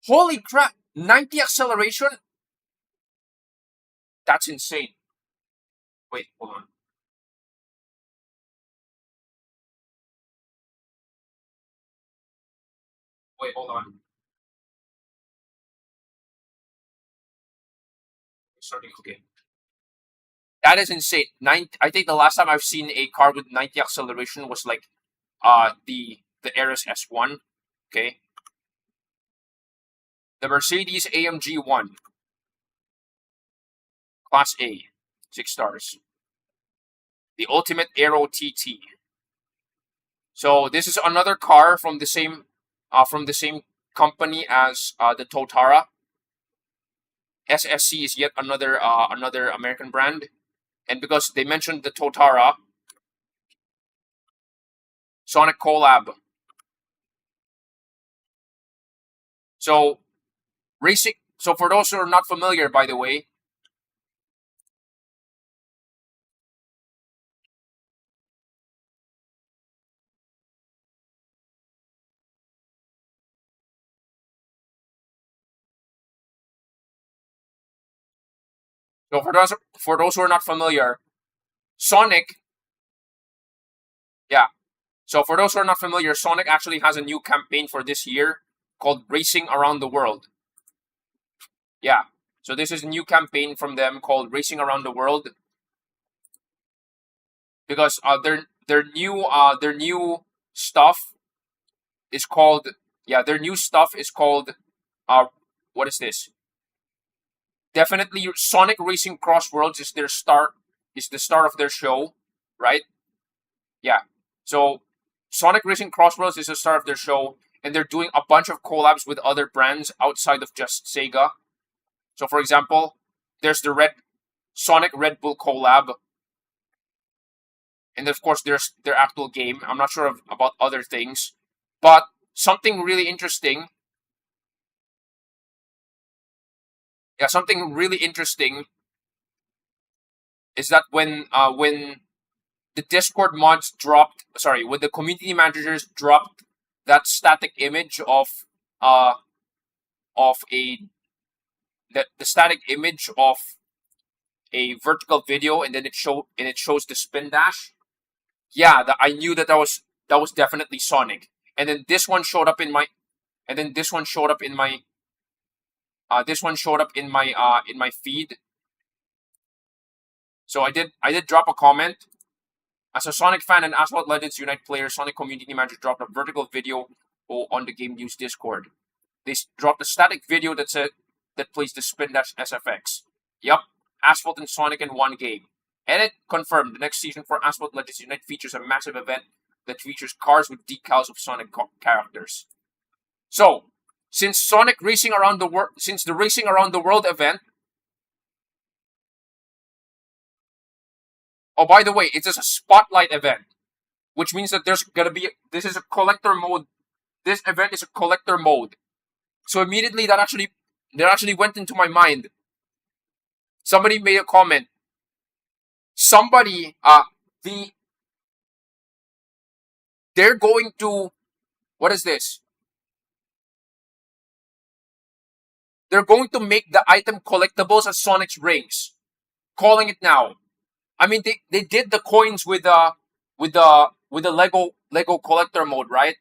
Holy crap! 90 acceleration? That's insane. Wait, hold on. Wait, hold on. Starting. Okay. That is insane. I think the last time I've seen a car with 90 acceleration was like the Ares S1. Okay. The Mercedes AMG 1 Class A, 6 stars. The Ultimate Aero TT. So this is another car from the same company as the Totara. SSC is yet another American brand, and because they mentioned the Totara, Sonic collab. So racing. So for those who are not familiar, by the way, so for those who are not familiar, Sonic. Yeah. So for those who are not familiar, Sonic actually has a new campaign for this year called Racing Around the World. Yeah. So this is a new campaign from them called Racing Around the World because their new stuff is called their new stuff is called uh what is this? Definitely Sonic Racing Cross Worlds is the start of their show, right? Yeah. So Sonic Racing Cross Worlds is the start of their show, and they're doing a bunch of collabs with other brands outside of just Sega. So, for example, there's the Sonic Red Bull collab, and of course there's their actual game. I'm not sure about other things, but something really interesting. Yeah, something really interesting is that when the Discord mods dropped, sorry, when the community managers dropped that static image uh of a the static image of a vertical video, and then it shows the spin dash. Yeah, I knew that was definitely Sonic. And then this one showed up in my and then this one showed up in my this one showed up in my feed. So I did drop a comment. As a Sonic fan and Asphalt Legends Unite player, Sonic community manager dropped a vertical video on the game news Discord. They dropped a static video that plays the spin dash SFX. Yup, Asphalt and Sonic in one game. Edit confirmed. The next season for Asphalt Legends Unite features a massive event that features cars with decals of Sonic characters. So, since the Racing Around the World event. Oh, by the way, it is a spotlight event, which means that this is a collector mode. This event is a collector mode. So immediately that actually went into my mind. Somebody made a comment. They're going to, what is this? They're going to make the item collectibles as Sonic's rings. Calling it now. I mean, they did the coins with the Lego collector mode, right?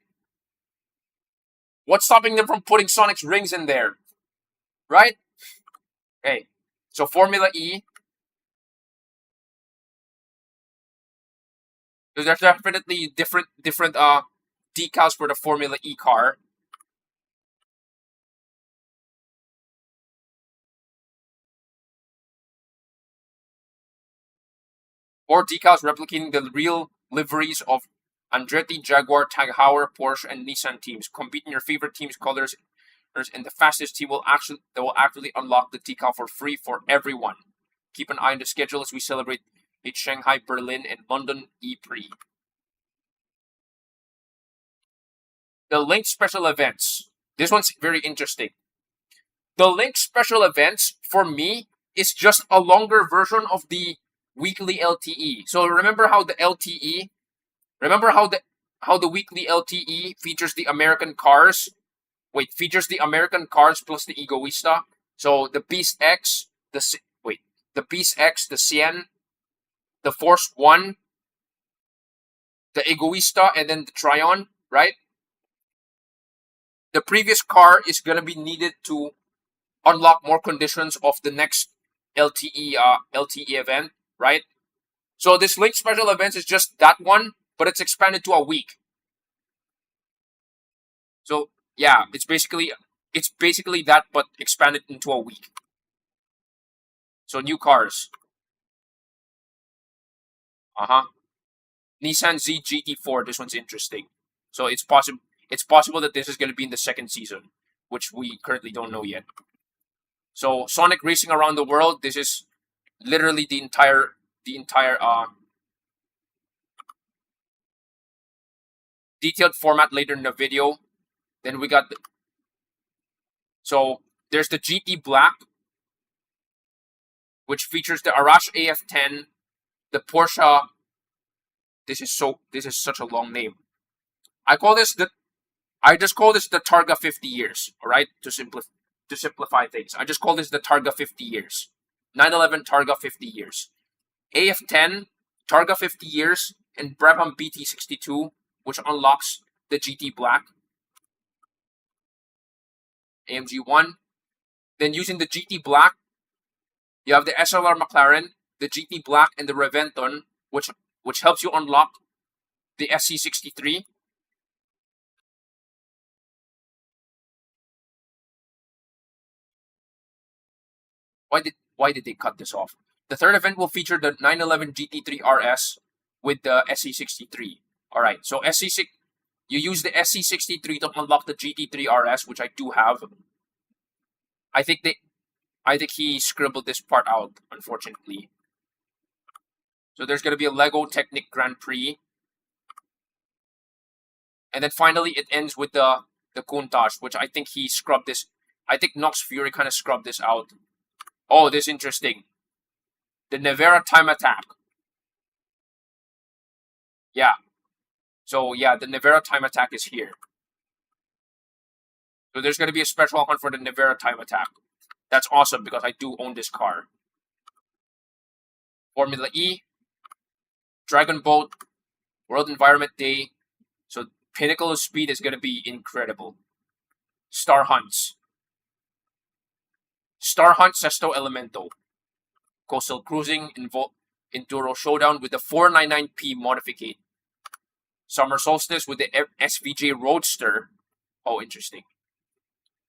What's stopping them from putting Sonic's rings in there? Right? Okay. So Formula E. There's definitely different decals for the Formula E car. Or decals replicating the real liveries of Andretti, Jaguar, Tag Heuer, Porsche, and Nissan teams. Compete in your favorite team's colors, and the fastest team will actually unlock the decal for free for everyone. Keep an eye on the schedule as we celebrate its Shanghai, Berlin, and London E-Prix. The Link special events. This one's very interesting. The Link special events, for me, is just a longer version of the weekly LTE. So remember how the weekly LTE features the American cars? Features the American cars plus the Egoista. So the Beast X, the Cien, the Force One, the Egoista, and then the Tryon, right? The previous car is gonna be needed to unlock more conditions of the next LTE event, right? So this Link special events is just that one, but it's expanded to a week. So yeah, it's basically that, but expanded into a week. So new cars. Nissan Z GT4. This one's interesting. So it's possible that this is going to be in the second season, which we currently don't know yet. So Sonic Racing Around the World. This is literally the entire detailed format later in the video. Then we got so there's the GT Black, which features the Arash AF10, the Porsche. This is such a long name. I just call this the Targa 50 years. All right, to simplify things, I just call this the Targa 50 years. 911 Targa 50 years. AF10 Targa 50 years and Brabham BT62, which unlocks the GT Black. AMG 1. Then using the GT Black, you have the SLR McLaren, the GT Black, and the Reventon, which helps you unlock the SC63. Why did they cut this off? The third event will feature the 911 GT3 RS with the SC63. All right, so You use the SC63 to unlock the GT3 RS, which I do have. I think he scribbled this part out, unfortunately. So there's gonna be a Lego Technic Grand Prix. And then finally it ends with the Countach, which I think he scrubbed this. I think Nox Fury kind of scrubbed this out. Oh, this is interesting. The Nevera Time Attack. Yeah. So yeah, the Nevera Time Attack is here. So there's going to be a special hunt for the Nevera Time Attack. That's awesome because I do own this car. Formula E, Dragon Boat, World Environment Day. So Pinnacle of Speed is going to be incredible. Star Hunts. Star Hunt Sesto Elemento. Coastal Cruising, Enduro Showdown with the 499P modification. Summer Solstice with the SVJ Roadster. Oh, interesting.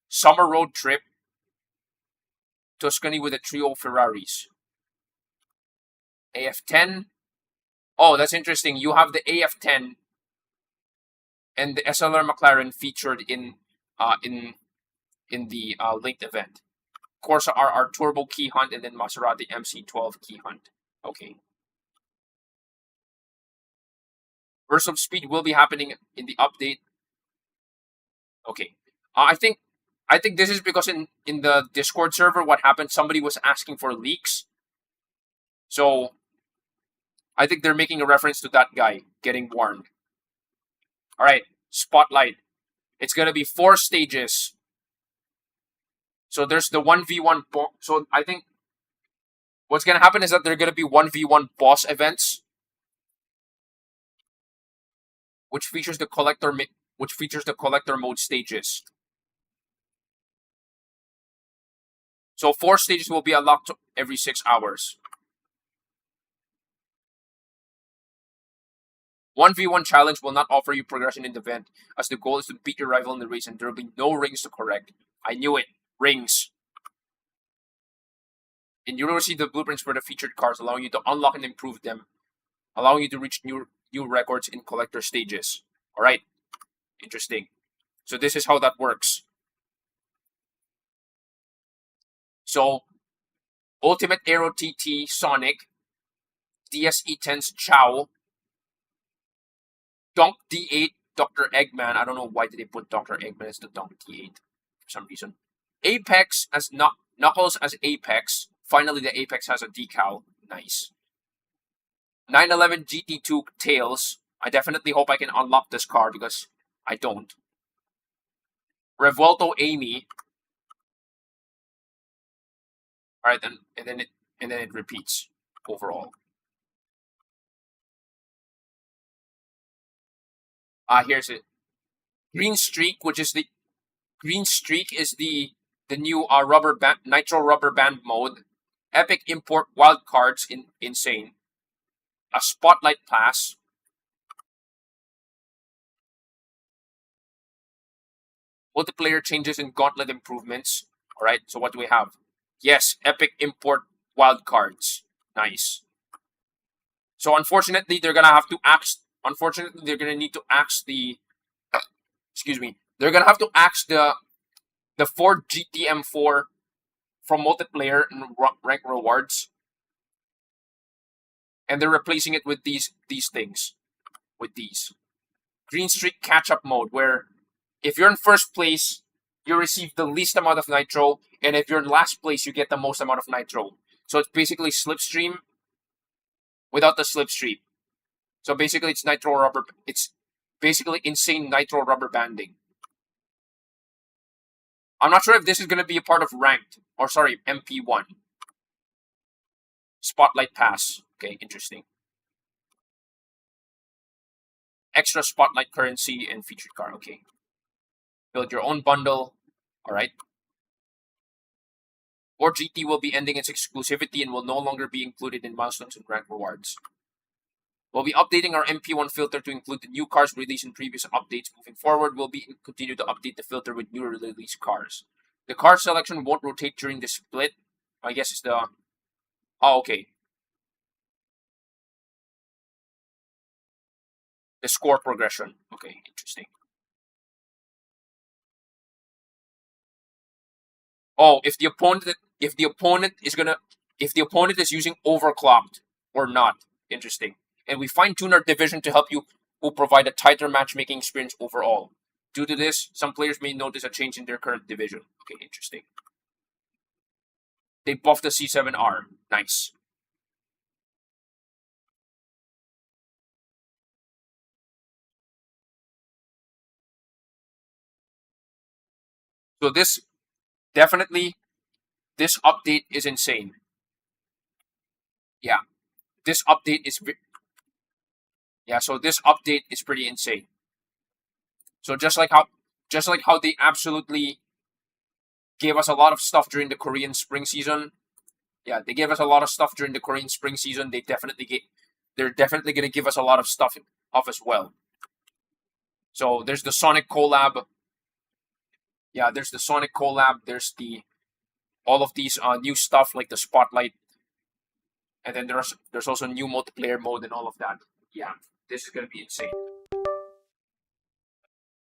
Summer Road Trip. Tuscany with the trio Ferraris. AF10. Oh, that's interesting. You have the AF10 and the SLR McLaren featured in the linked event. Corsa RR Turbo Key Hunt and then Maserati MC12 Key Hunt. Okay. Burst of Speed will be happening in the update. Okay. I think this is because in the Discord server, what happened, somebody was asking for leaks. So I think they're making a reference to that guy getting warned. Alright, Spotlight. It's going to be 4 stages. So there's the 1v1. So I think what's going to happen is that there are going to be 1v1 boss events, which features the collector mode stages. So 4 stages will be unlocked every 6 hours. 1v1 challenge will not offer you progression in the event, as the goal is to beat your rival in the race and there will be no rings to correct. I knew it. Rings. And you will receive the blueprints for the featured cars, allowing you to unlock and improve them, allowing you to reach new records in collector stages. Alright. Interesting. So this is how that works. So, Ultimate Aero TT Sonic, DSE10's Chow, Dunk D8 Dr. Eggman. I don't know why did they put Dr. Eggman as the Dunk D8 for some reason. Apex as Knuckles as Apex. Finally, the Apex has a decal. Nice. 911 GT2 Tails. I definitely hope I can unlock this car because I don't. Revuelto Amy. Alright, and then it repeats overall. Here's it. Green Streak, which is the new Nitro Rubber Band mode. Epic Import Wildcards in Insane. A Spotlight Pass. Multiplayer changes and Gauntlet improvements. Alright, so what do we have? Yes, Epic Import Wildcards. Nice. So unfortunately, they're gonna have to axe. Unfortunately, they're gonna need to axe the. Excuse me. They're gonna have to axe the Ford GTM4 from multiplayer and rank rewards, and they're replacing it with these things. With these Green Streak catch-up mode, where if you're in first place, you receive the least amount of nitro, and if you're in last place, you get the most amount of nitro. So it's basically slipstream without the slipstream. So basically, it's nitro rubber. It's basically insane nitro rubber banding. I'm not sure if this is going to be a part of ranked, or sorry, MP1. Spotlight Pass. Okay, interesting. Extra Spotlight currency and featured car. Okay. Build your own bundle. Alright. Or GT will be ending its exclusivity and will no longer be included in milestones and rank rewards. We'll be updating our MP1 filter to include the new cars released in previous updates. Moving forward, we'll be continue to update the filter with new released cars. The car selection won't rotate during the split. I guess it's the... Oh, okay. The score progression. Okay, interesting. Oh, if the opponent is using overclocked or not. Interesting. And we fine-tune our division to help you who provide a tighter matchmaking experience overall. Due to this, some players may notice a change in their current division. Okay, interesting. They buffed the C7R. Nice. So this definitely, this update is insane. Yeah, this update is so this update is pretty insane. So just like how they absolutely gave us a lot of stuff during the Korean spring season. Yeah, they gave us a lot of stuff during the Korean spring season. They're definitely gonna give us a lot of stuff off as well. So there's the Sonic collab. Yeah, there's the Sonic collab. There's the all of these new stuff like the Spotlight, and then there's also new multiplayer mode and all of that. Yeah, this is gonna be insane.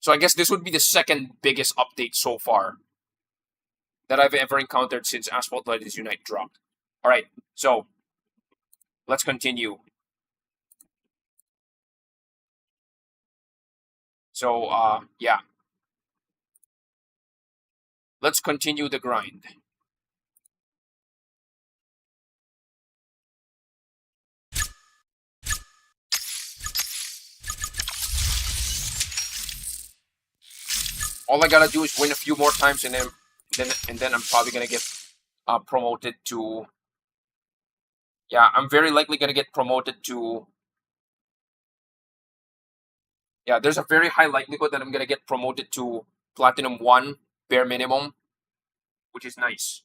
So I guess this would be the second biggest update so far that I've ever encountered since Asphalt Legends Unite dropped. All right, so let's continue. So yeah, let's continue the grind. All I gotta do is win a few more times, and then I'm probably gonna get promoted to. Yeah, I'm very likely gonna get promoted to. Yeah, there's a very high likelihood that I'm gonna get promoted to Platinum 1 bare minimum, which is nice.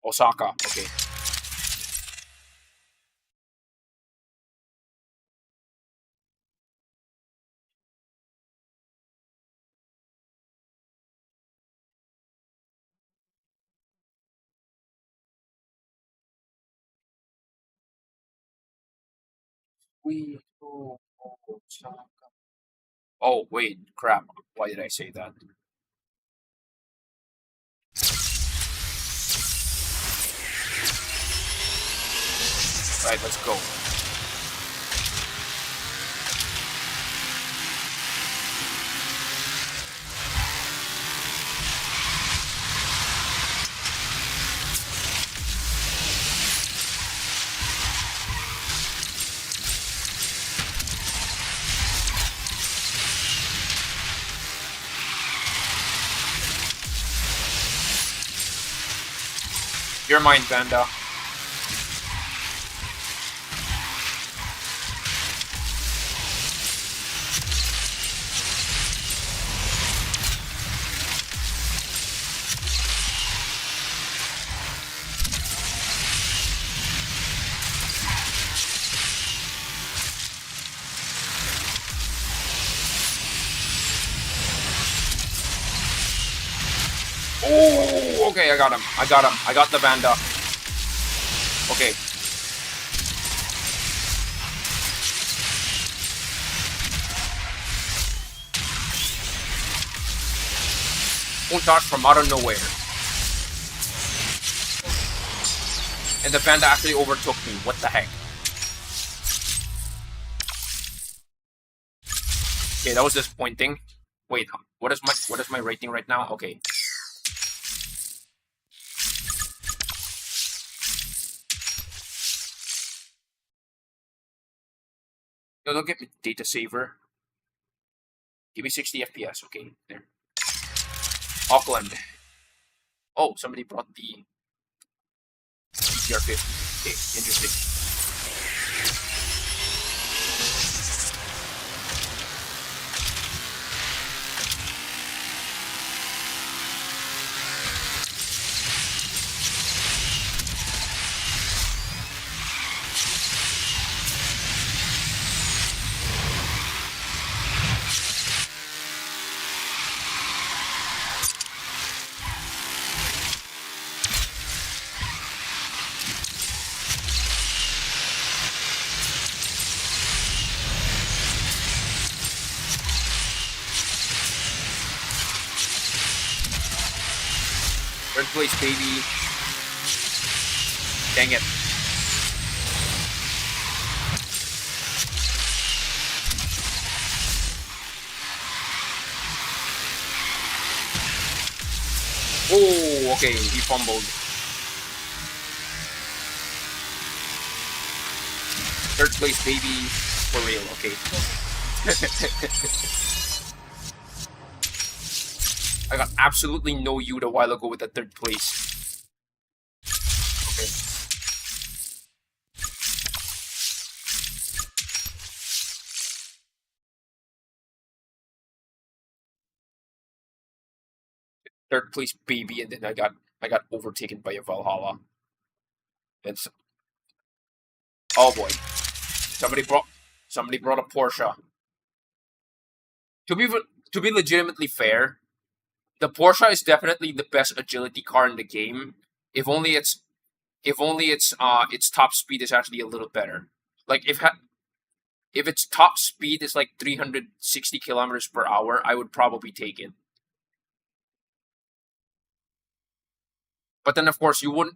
Osaka, okay. We go Osaka. Oh wait, crap! Why did I say that? Right, let's go. You're mine, Vanda. Oh, okay, I got him. I got him. I got the Vanda. Okay. One shot from out of nowhere. And the Vanda actually overtook me. What the heck? Okay, that was disappointing. Wait, what is my rating right now? Okay. No, don't get me data saver. Give me 60 FPS. Okay, there. Auckland. Oh, somebody brought the TR50. Okay, interesting. Third place, baby. Dang it. Oh, okay, he fumbled. Third place, baby. For real, okay. I got absolutely no youth a while ago with that third place. Okay. Third place, baby, and then I got overtaken by a Valhalla. It's oh boy. Somebody brought a Porsche. To be legitimately fair, the Porsche is definitely the best agility car in the game. If only its top speed is actually a little better. Like if its top speed is like 360 kilometers per hour, I would probably take it. But then of course you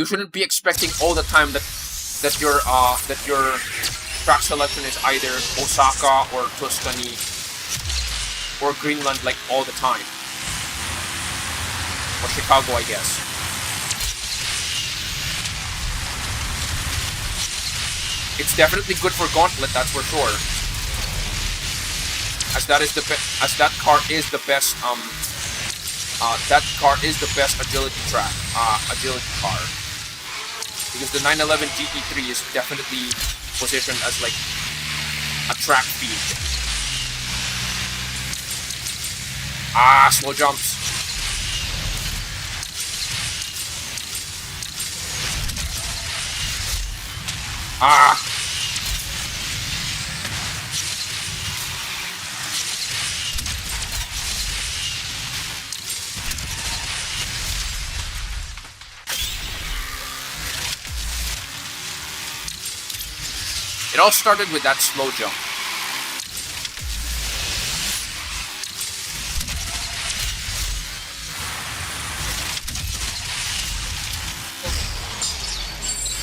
shouldn't be expecting all the time that your track selection is either Osaka or Tuscany or Greenland like all the time. Or Chicago, I guess. It's definitely good for Gauntlet, that's for sure. As that car is the best agility car. Because the 911 GT3 is definitely positioned as like a track feed. Slow jumps. It all started with that slow jump.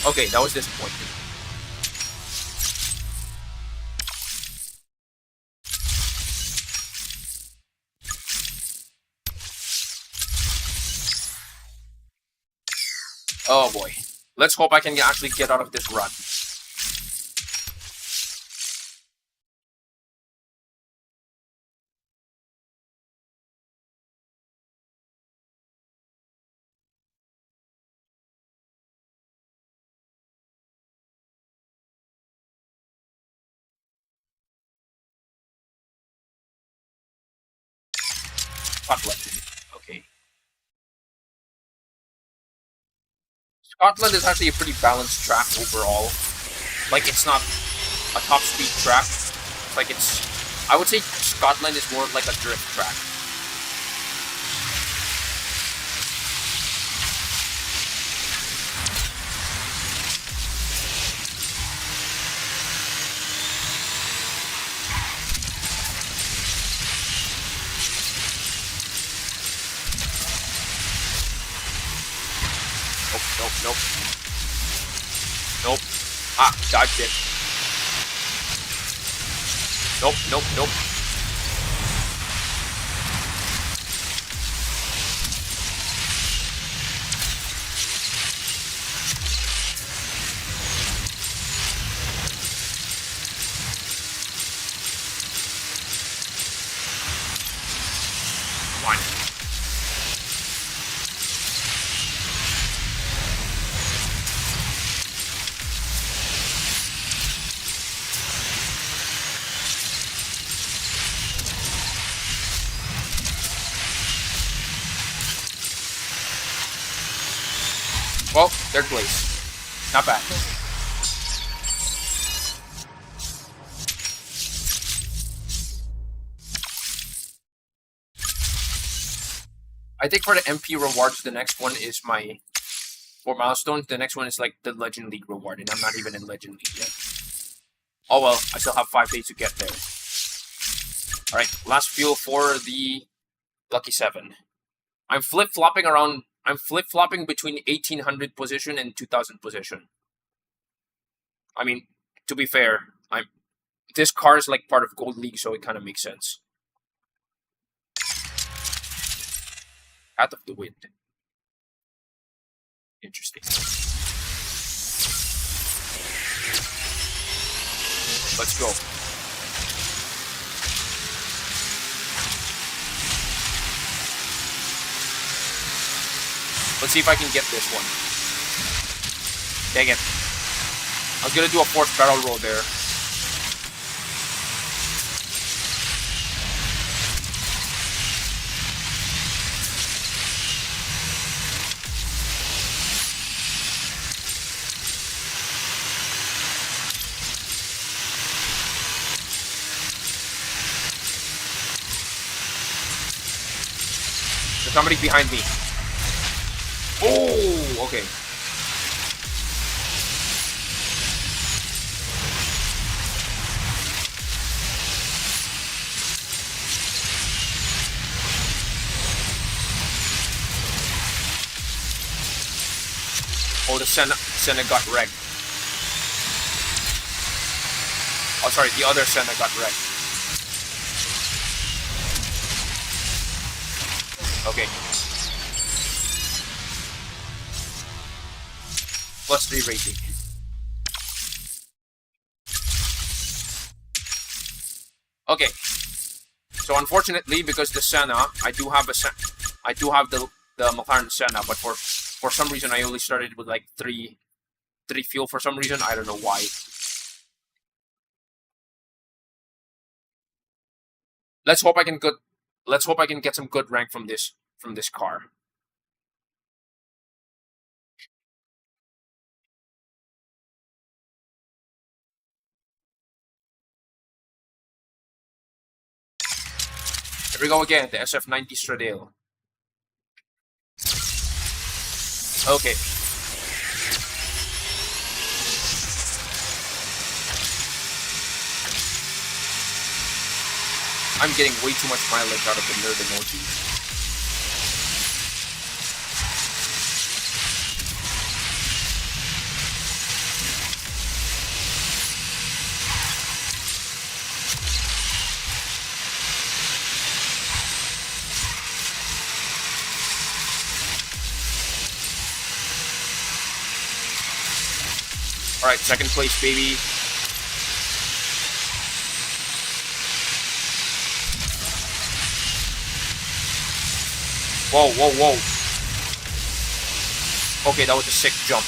Okay, that was disappointing. Oh boy. Let's hope I can actually get out of this run. Scotland. Okay. Scotland is actually a pretty balanced track overall. Like, it's not a top speed track. Like, I would say Scotland is more like a drift track. Nope. Dodged it. Nope. Come on. Well, third place. Not bad. I think for the MP rewards, the next one is for milestones, the next one is like the Legend League reward, and I'm not even in Legend League yet. Oh well, I still have 5 days to get there. Alright, last fuel for the Lucky 7. I'm flip-flopping around. I'm flip-flopping between 1800 position and 2000 position. I mean, to be fair, this car is like part of Gold League, so it kind of makes sense. Out of the wind. Interesting. Let's go. Let's see if I can get this one. Dang it. I was gonna do a fourth barrel roll there. There's somebody behind me. Oh, okay. Oh, the Senna got wrecked. Oh, sorry, the other Senna got wrecked. Okay. +3 rating. Okay. So unfortunately, because the Senna, I do have the McLaren Senna, but for some reason I only started with like three fuel for some reason. I don't know why. Let's hope I can get some good rank from this car. Here we go again, the SF90 Stradale. Okay. I'm getting way too much mileage out of the nerd emoji. Alright, second place, baby. Whoa, whoa, whoa. Okay, that was a sick jump.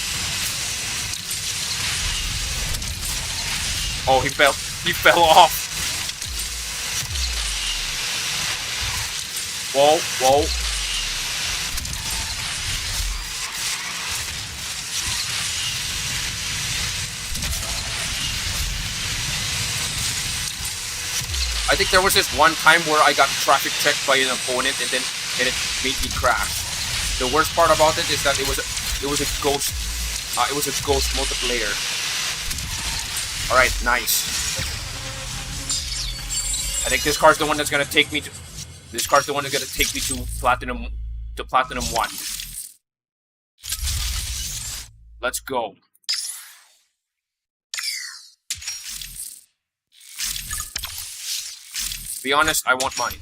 Oh, he fell. He fell off. Whoa, whoa. I think there was this one time where I got traffic checked by an opponent and it made me crash. The worst part about it is that it was a ghost multiplayer. All right, nice. I think this car's the one that's gonna take me to. This car's the one that's gonna take me to platinum 1. Let's go. Be honest, I want mine.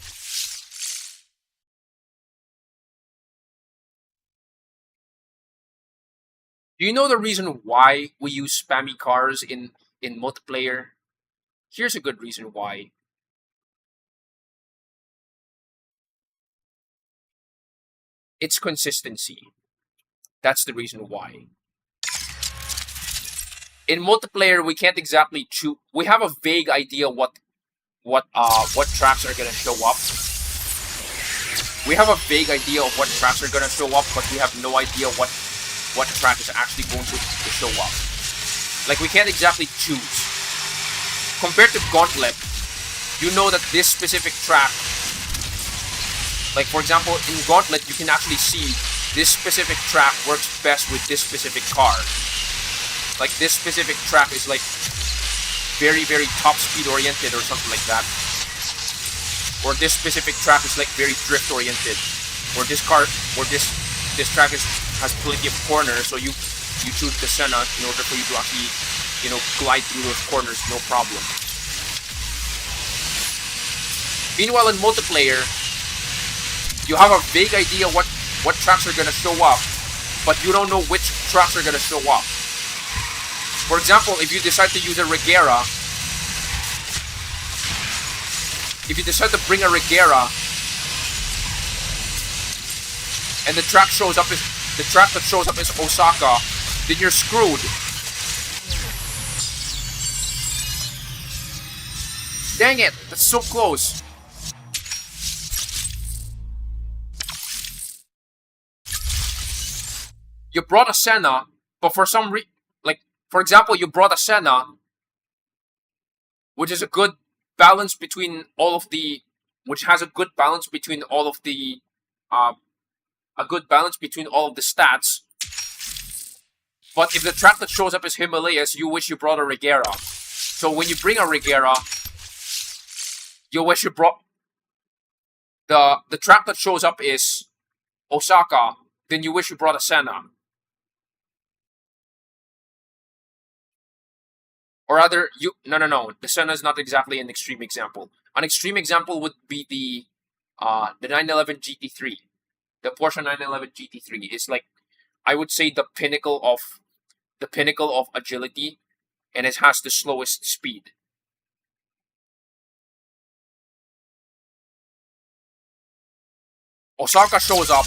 Do you know the reason why we use spammy cars in multiplayer? Here's a good reason why. It's consistency. That's the reason why. In multiplayer, we can't exactly choose. We have a vague idea what tracks are gonna show up. We have a vague idea of what tracks are gonna show up, but we have no idea what track is actually going to show up. Like, we can't exactly choose. Compared to Gauntlet, you know that this specific track, like for example in Gauntlet, you can actually see this specific track works best with this specific car. Like, this specific track is like very, very top speed oriented or something like that. Or this specific track is like very drift oriented. or this track has plenty of corners, so you choose the Senna in order for you to actually, glide through those corners, no problem. Meanwhile, in multiplayer, you have a vague idea what tracks are gonna show up, but you don't know which tracks are gonna show up. For example, if you decide to use a Regera, if you decide to bring a Regera, and the track that shows up is Osaka, then you're screwed. Dang it, that's so close. You brought a Senna, but for some reason, for example, you brought a Senna, which is a good balance between all of the, stats. But if the track that shows up is Himalayas, you wish you brought a Regera. So when you bring a Regera, you wish you brought the track that shows up is Osaka, then you wish you brought a Senna. Or rather, no. The Senna is not exactly an extreme example. An extreme example would be the 911 GT3. The Porsche 911 GT3 is I would say the pinnacle of agility, and it has the slowest speed. Osaka shows up,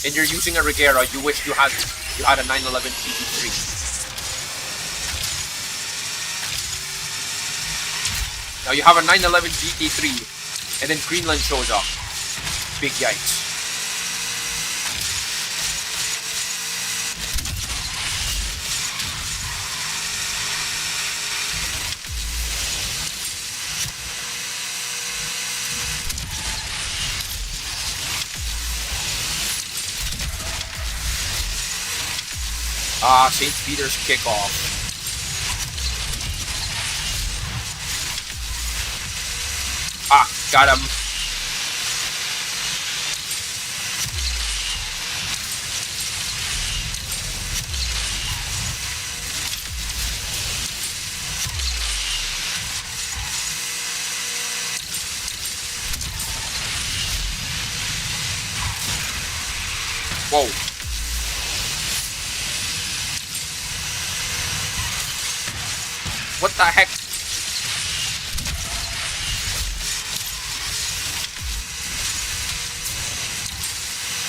and you're using a Regera. You wish you had a 911 GT3. Now you have a 911 GT3, and then Greenland shows up. Big yikes. St. Peter's kickoff. Got him. Whoa. What the heck?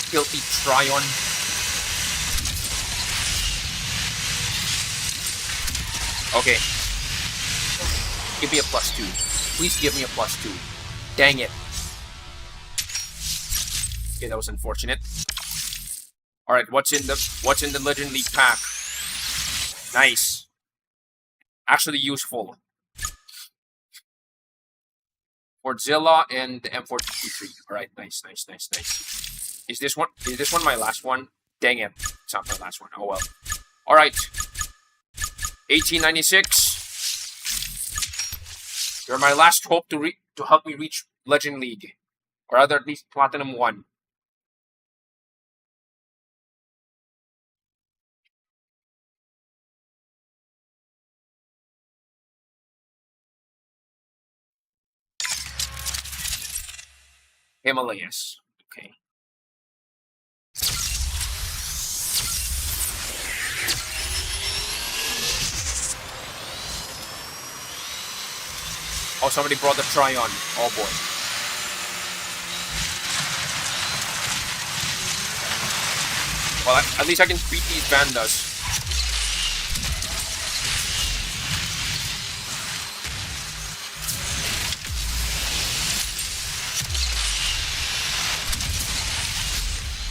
Filthy Tryon. Okay. Give me a +2. Please give me a +2. Dang it. Okay, that was unfortunate. Alright, what's in the Legend League pack? Nice. Actually useful. Fordzilla and the M423. Alright, nice. Is this one my last one? Dang it. It's not my last one. Oh well. Alright. 1896. You're my last hope to help me reach Legend League. Or rather, at least Platinum 1. Himalayas. Okay. Oh, somebody brought the Tryon. Oh boy. Well, at least I can beat these Vandas.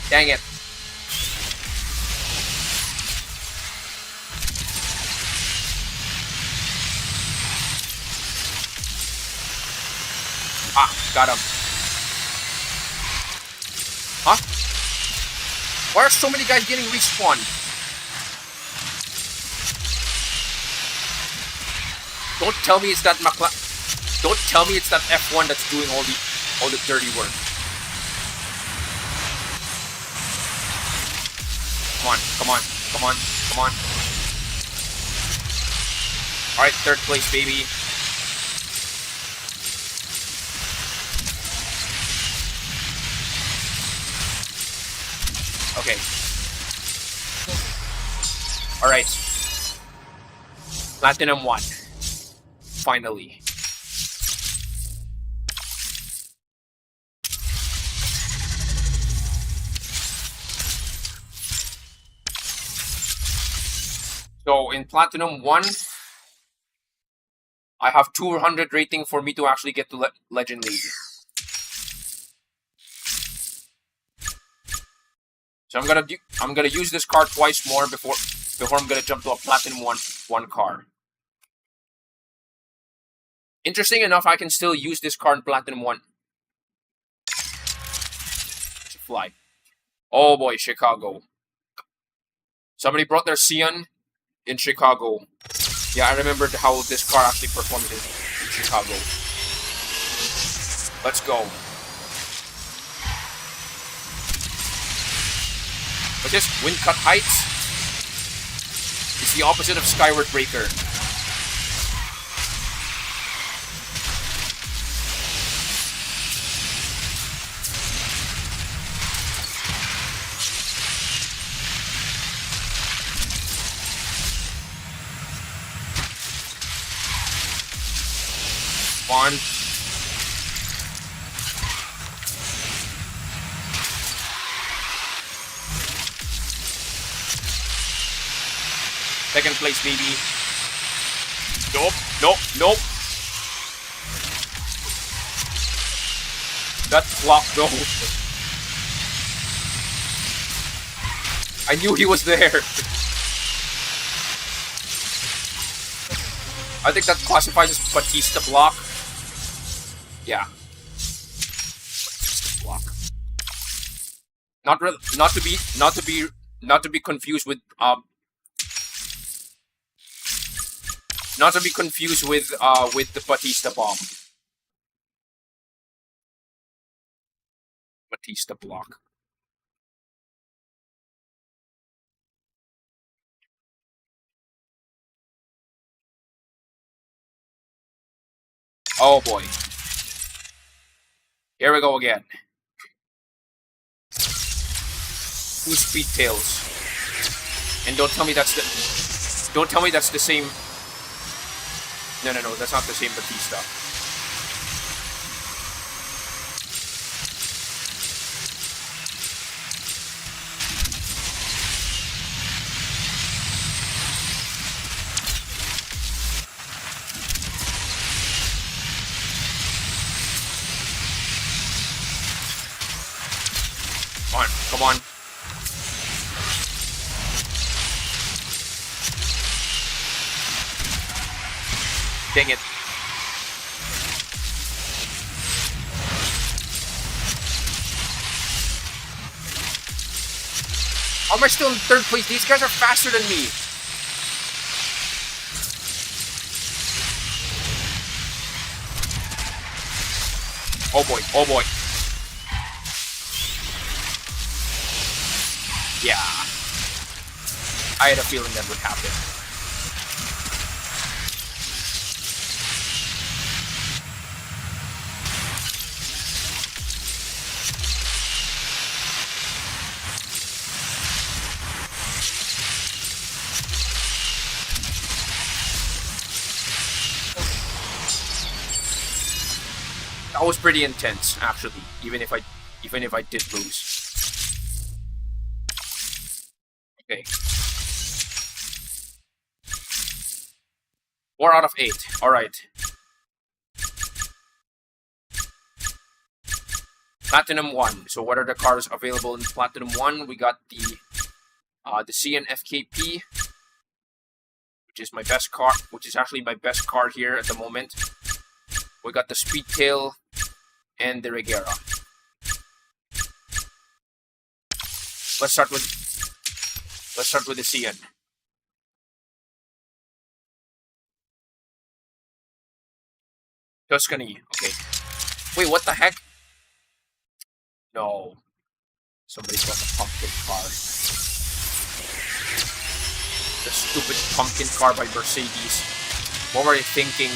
Dang it. Got him. Huh? Why are so many guys getting respawned? Don't tell me it's that Don't tell me it's that F1 that's doing all the dirty work. Come on, come on, come on, come on. Alright, third place, baby. Okay. Alright. Platinum 1. Finally. So in Platinum 1, I have 200 rating for me to actually get to Legend League. So I'm gonna use this car twice more before I'm gonna jump to a Platinum 1 car. Interesting enough, I can still use this car in Platinum 1. To fly. Oh boy, Chicago. Somebody brought their Sion in Chicago. Yeah, I remembered how this car actually performed in Chicago. Let's go. But this Wind Cut Heights is the opposite of Skyward Breaker. On. Second place, baby. Nope, nope, nope. That block, though. I knew he was there. I think that classifies as Batista block. Yeah. Batista block. Not to be confused with with the Batista bomb. Batista block. Oh boy. Here we go again. Two speed tails. And don't tell me that's the same. No, that's not the same Batista. Come on. Dang it. How am I still in third place? These guys are faster than me. Oh boy, oh boy. Yeah. I had a feeling that would happen. That was pretty intense, actually, even if I did lose. Okay. 4 out of 8. Alright. Platinum 1. So what are the cars available in Platinum 1? We got the CNFKP, which is my best car, which is actually my best car here at the moment. We got the Speedtail and the Regera. Let's start with the CN. Tuscany. Okay. Wait, what the heck? No. Somebody bought a pumpkin car. the stupid pumpkin car by Mercedes. What were they thinking?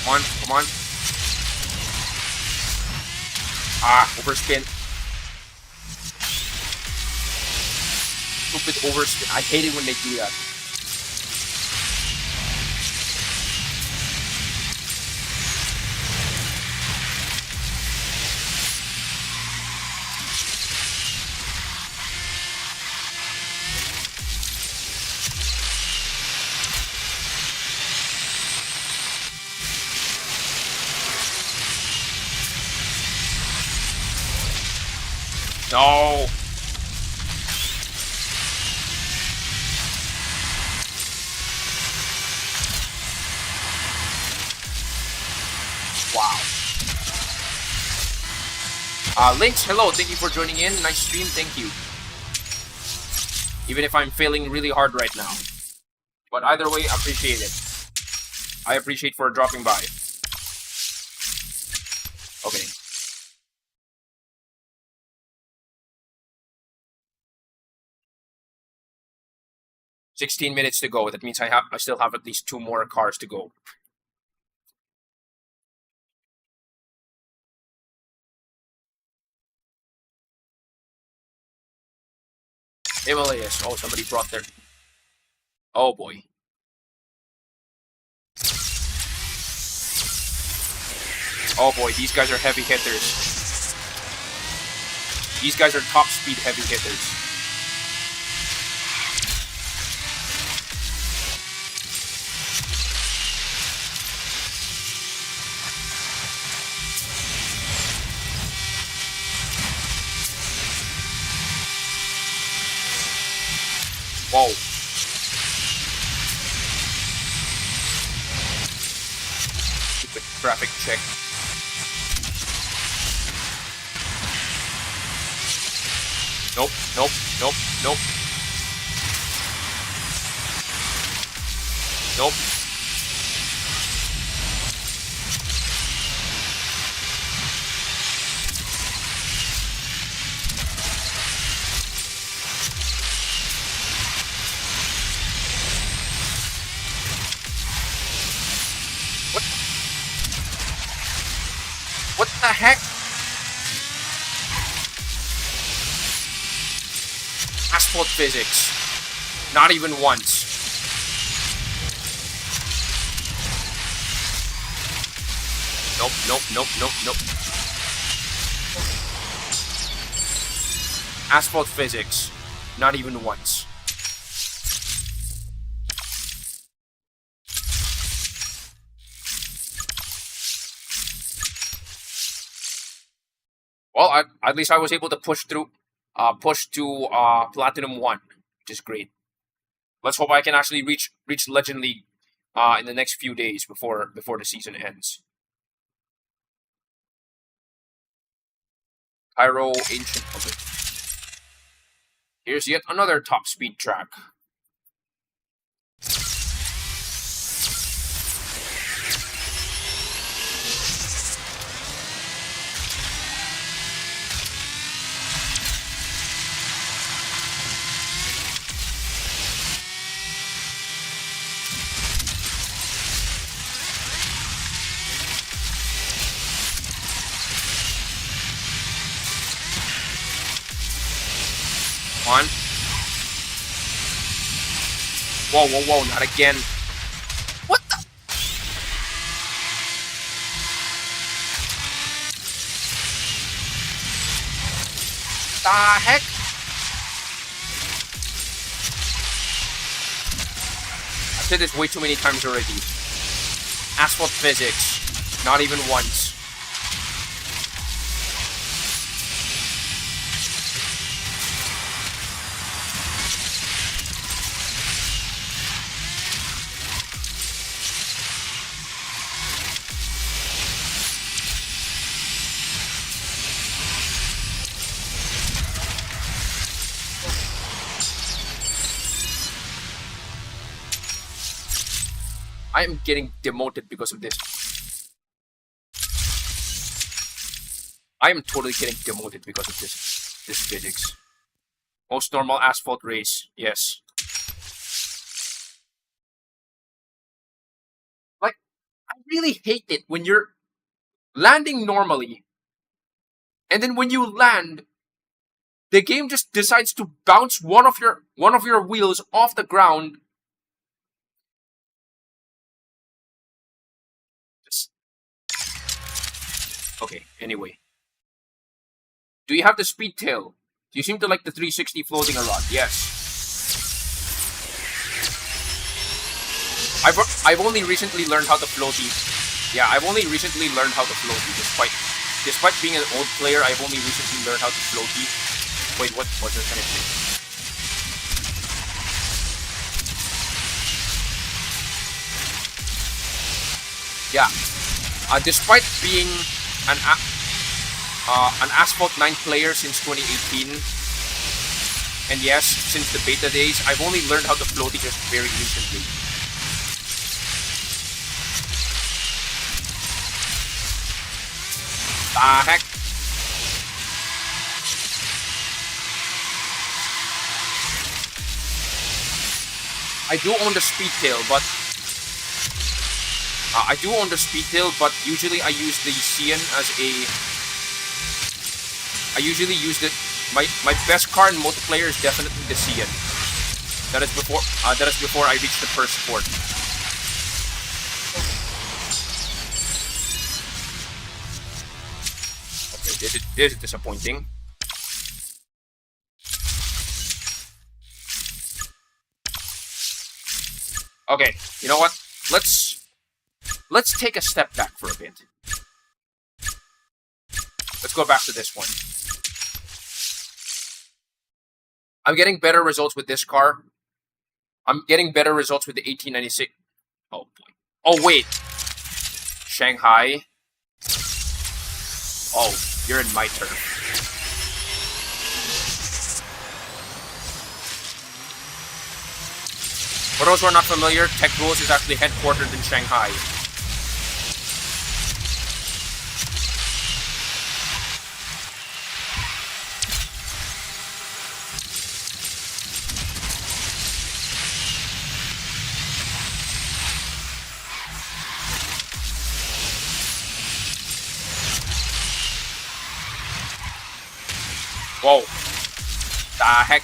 Come on, come on. Ah, overspin. Stupid overspin. I hate it when they do that. No. Wow. Lynx, hello. Thank you for joining in. Nice stream. Thank you. Even if I'm failing really hard right now. But either way, appreciate it. I appreciate for dropping by. Okay. "16 minutes to go." That means I still have at least 2 more cars to go. Himalayas. Oh, somebody brought their... Oh boy. Oh boy, these guys are heavy hitters. These guys are top speed heavy hitters. Whoa. Stupid traffic check. Nope, nope, nope, nope. Nope. What the heck? Asphalt physics. Not even once. Nope, nope, nope, nope, nope. Asphalt physics. Not even once. Well, at least I was able to push through, push to Platinum 1, which is great. Let's hope I can actually reach Legend League in the next few days before the season ends. Cairo Ancient. Okay. Here's yet another top speed track. On. Whoa, whoa, whoa, not again. What the? The heck? I've said this way too many times already. Asphalt physics. Not even once. I am getting demoted because of this. I am totally getting demoted because of this physics. Most normal asphalt race, yes. Like, I really hate it when you're landing normally, and then when you land, the game just decides to bounce one of your wheels off the ground. Okay, anyway. Do you have the speed tail? You seem to like the 360 floating a lot. Yes. I've only recently learned how to floaty. Yeah, I've only recently learned how to floaty. Despite being an old player, I've only recently learned how to floaty. Wait, what's this kind of thing? Yeah. Despite being an Asphalt 9 player since 2018, and yes, since the beta days, I've only learned how to floaty just very recently. The heck? I do own the speed tail, but usually I use the Cian as a. I usually use it. My best car in multiplayer is definitely the Cian. That is before I reach the first sport. Okay, this is disappointing. Okay, you know what? Let's take a step back for a bit. Let's go back to this one. I'm getting better results with this car. I'm getting better results with the 1896. Oh boy. Oh wait. Shanghai. Oh, you're in my turf. For those who are not familiar, Tech Rules is actually headquartered in Shanghai. Whoa. The heck?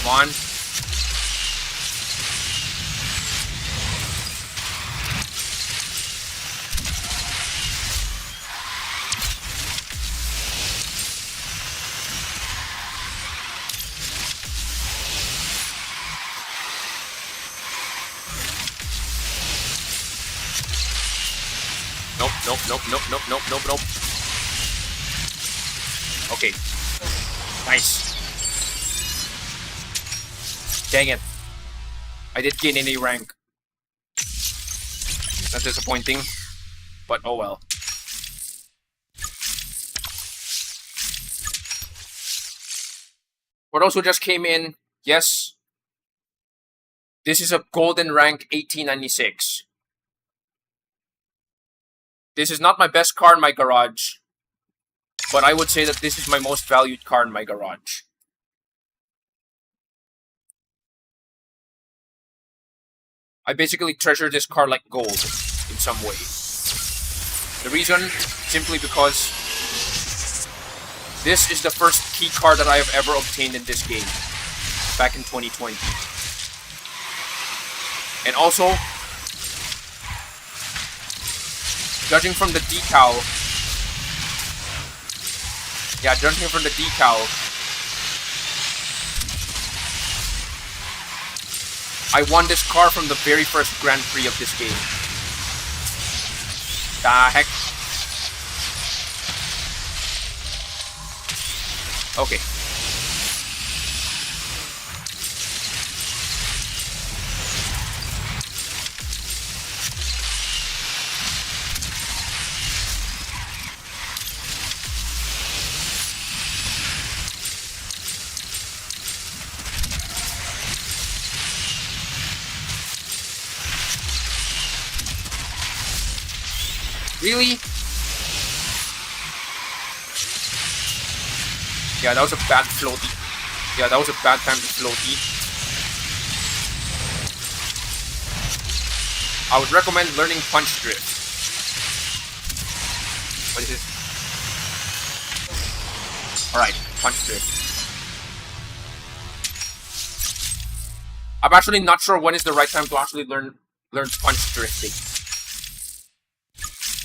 Come on. Nope. Okay. Nice. Dang it. I did gain any rank. That's disappointing. But oh well. For those who just came in, yes. This is a golden rank 1896. This is not my best car in my garage, but I would say that this is my most valued car in my garage. I basically treasure this car like gold in some way. The reason, simply because this is the first key car that I have ever obtained in this game, back in 2020. And also, judging from the decal, I won this car from the very first Grand Prix of this game. The heck? Okay. Really? Yeah, that was a bad floaty. Yeah, that was a bad time to floaty. I would recommend learning punch drift. What is this? Alright, punch drift. I'm actually not sure when is the right time to actually learn punch drifting.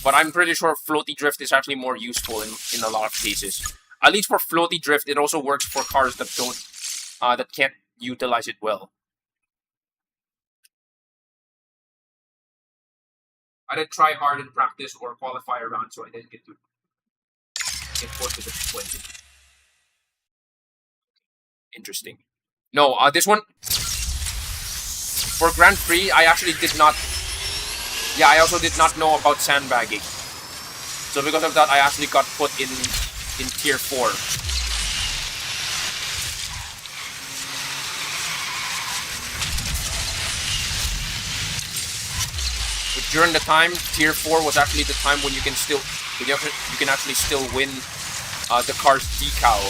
But I'm pretty sure floaty drift is actually more useful in a lot of cases. At least for floaty drift, it also works for cars that that can't utilize it well. I didn't try hard in practice or qualify around, so I didn't get forced to the 20. Interesting. No, this one for Grand Prix, I actually did not. Yeah, I also did not know about sandbagging. So because of that, I actually got put in tier 4. But during the time, tier 4 was actually the time when you can actually still win the car's decal.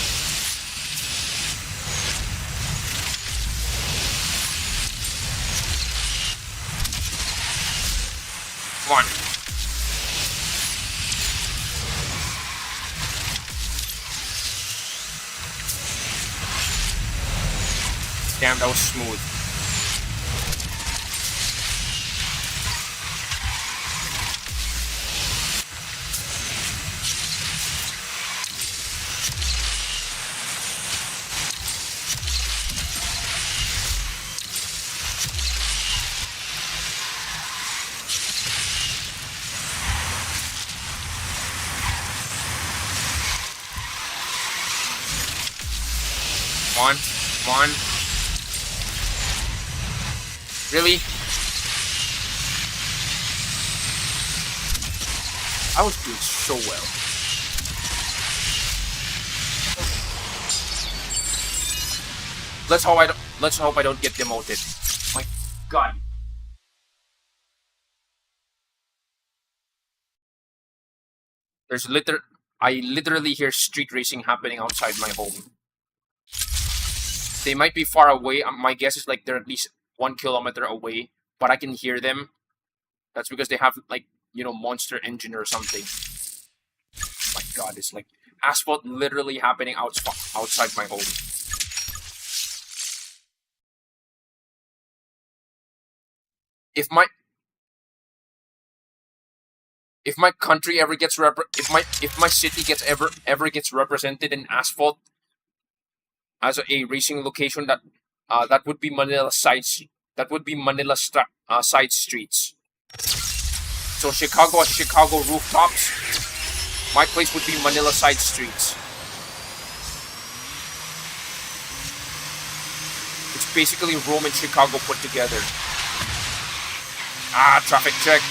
Come on. Damn, that was smooth. Come on, come on. Really? I was doing so well. Let's hope I don't get demoted. My God. I literally hear street racing happening outside my home. They might be far away. My guess is like they're at least 1 kilometer away, but I can hear them. That's because they have like, Monster Engine or something. My God, it's like Asphalt literally happening outside my home. If my country ever gets if my city ever gets represented in Asphalt as a racing location, that would be Manila sides. That would be Manila side streets. So Chicago has Chicago rooftops. My place would be Manila side streets. It's basically Rome and Chicago put together. Ah, traffic check.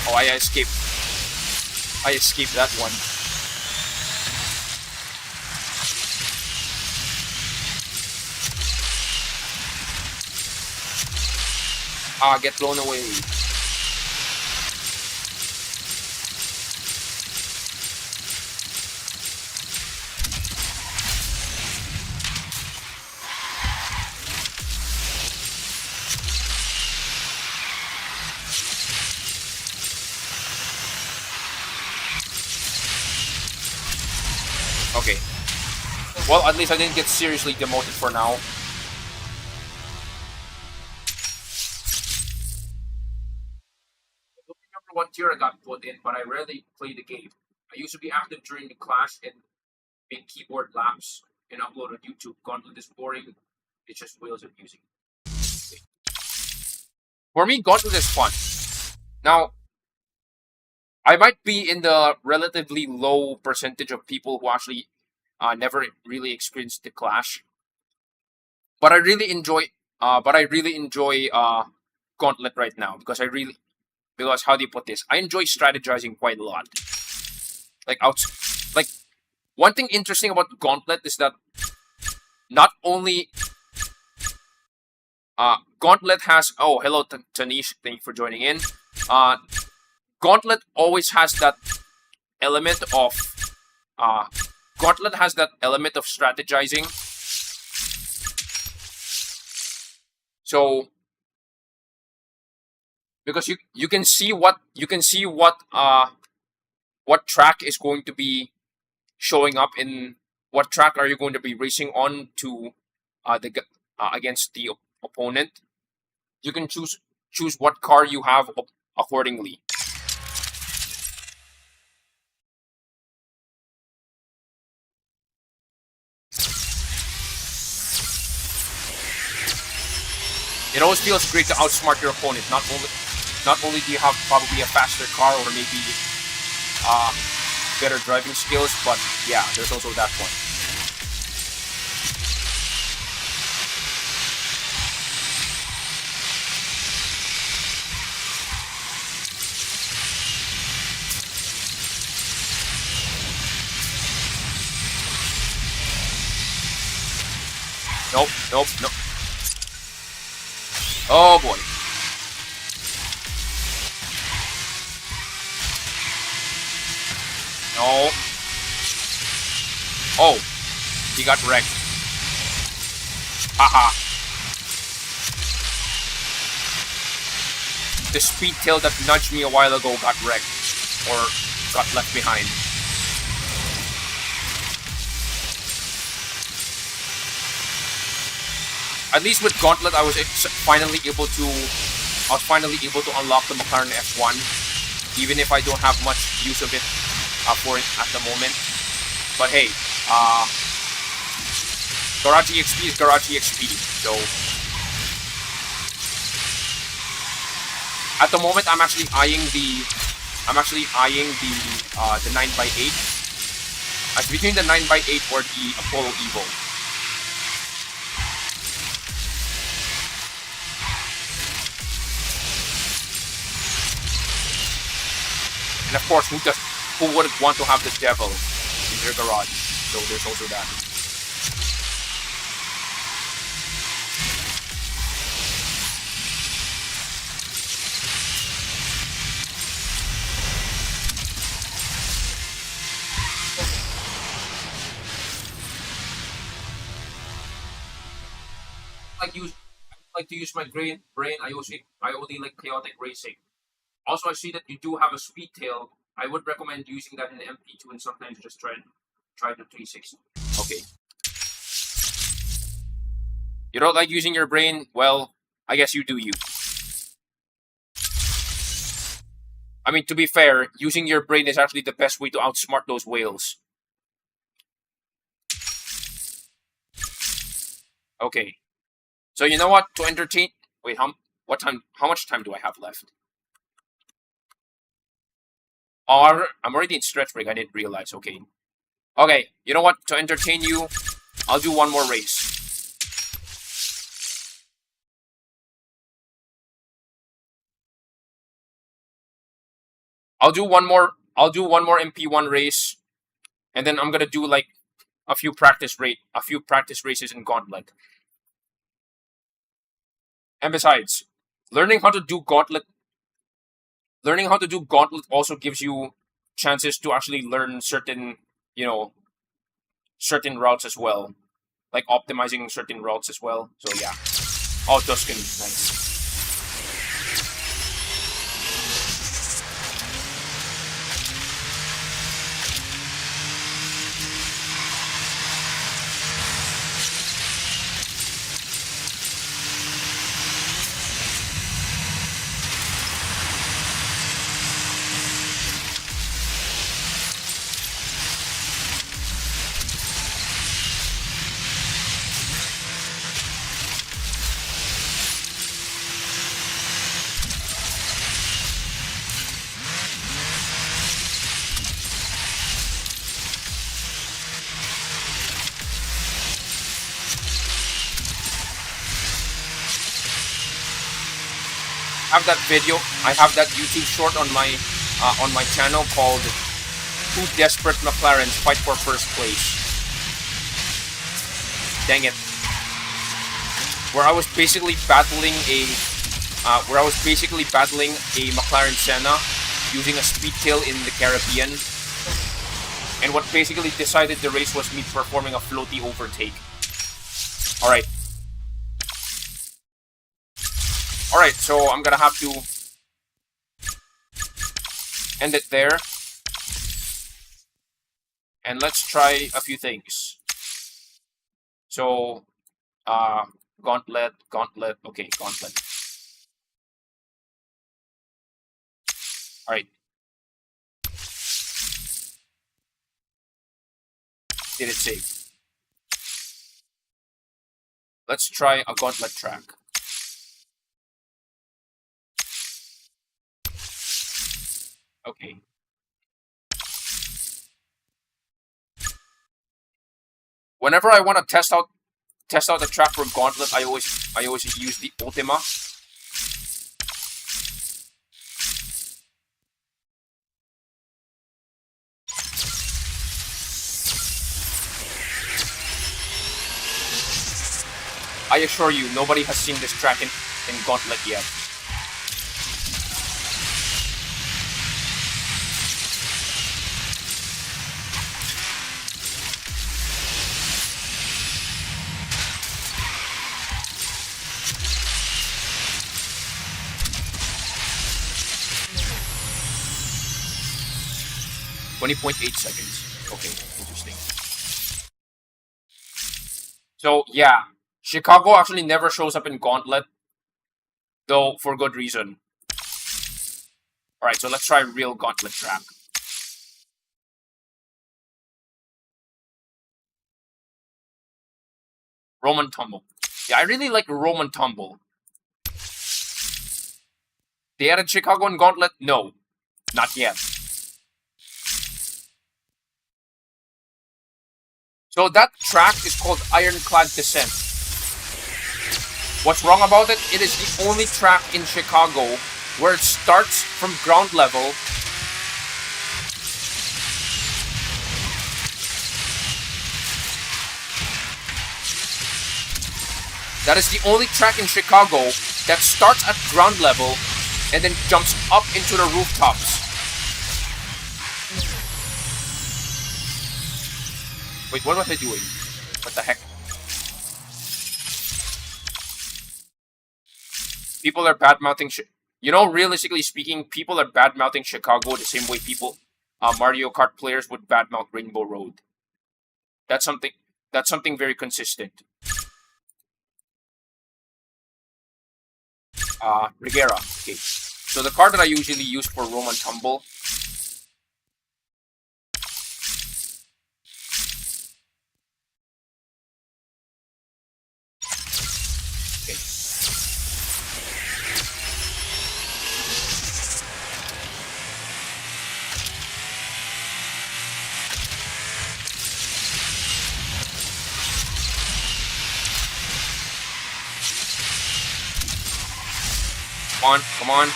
Oh, I escaped that one. Ah, get blown away. Okay. Well, at least I didn't get seriously demoted for now. I don't remember what tier I got put in, but I rarely play the game. I used to be active during the Clash and make keyboard laps and upload on YouTube. Gauntlet is boring. It's just wheels of music. Okay. For me, Gauntlet is fun. Now, I might be in the relatively low percentage of people who actually never really experienced the Clash, but I really enjoy. Gauntlet right now because how do you put this? I enjoy strategizing quite a lot. Like like, one thing interesting about Gauntlet is that not only Gauntlet has, oh, hello Tanish, thank you for joining in. Gauntlet always has that element of Gauntlet has that element of strategizing. So because you can see what what track is going to be showing up in what track are you going to be racing on to against the opponent. You can choose what car you have accordingly. It always feels great to outsmart your opponent. Not only do you have probably a faster car or maybe better driving skills, but yeah, there's also that one. Nope. Oh boy. No. Oh, he got wrecked. Haha. The speed tail that nudged me a while ago got wrecked. Or got left behind. At least with Gauntlet, I was finally able to unlock the McLaren F1, even if I don't have much use of it for it at the moment. But hey, Garage EXP is Garage EXP. So at the moment, I'm actually eyeing the 9x8. It's between the 9x8 or the Apollo Evo. And of course, who wouldn't want to have the devil in their garage? So there's also that. I like to use my brain. I only like chaotic racing. Also, I see that you do have a speed tail. I would recommend using that in the MP2 and sometimes just try the 360. Okay. You don't like using your brain? Well, I guess you do you. I mean, to be fair, using your brain is actually the best way to outsmart those whales. Okay. So you know what? To entertain... Wait, how much time do I have left? Oh, I'm already in stretch break. I didn't realize. Okay. Okay, you know what? To entertain you, I'll do one more race. I'll do one more MP1 race, and then I'm gonna do like a few practice races in Gauntlet. And besides, learning how to do Gauntlet also gives you chances to actually learn certain routes as well, like optimizing certain routes as well. So yeah. Oh, Tuscany, nice. I have that video. I have that YouTube short on my channel called two desperate McLarens fight for first place. Dang it. Where I was basically battling a McLaren Senna using a speed kill in the Caribbean. And what basically decided the race was me performing a floaty overtake. Alright. Alright, so I'm gonna have to end it there. And let's try a few things. So, gauntlet, okay, gauntlet. Alright. Did it save? Let's try a gauntlet track. Okay. Whenever I want to test out the track for gauntlet, I always use the Ultima. I assure you, nobody has seen this track in Gauntlet yet. .8 seconds. Okay, interesting. So, yeah. Chicago actually never shows up in Gauntlet. Though, for good reason. Alright, so let's try real Gauntlet track. Roman Tumble. Yeah, I really like Roman Tumble. They added Chicago in Gauntlet? No. Not yet. So that track is called Ironclad Descent. What's wrong about it? It is the only track in Chicago where it starts from ground level That is the only track in Chicago that starts at ground level and then jumps up into the rooftops. Wait, what was I doing? What the heck? People are bad-mouthing realistically speaking, people are bad-mouthing Chicago the same way Mario Kart players would bad-mouth Rainbow Road. That's something very consistent. Rigera. Okay. So the car that I usually use for Roman Tumble. Okay. Come on, come on.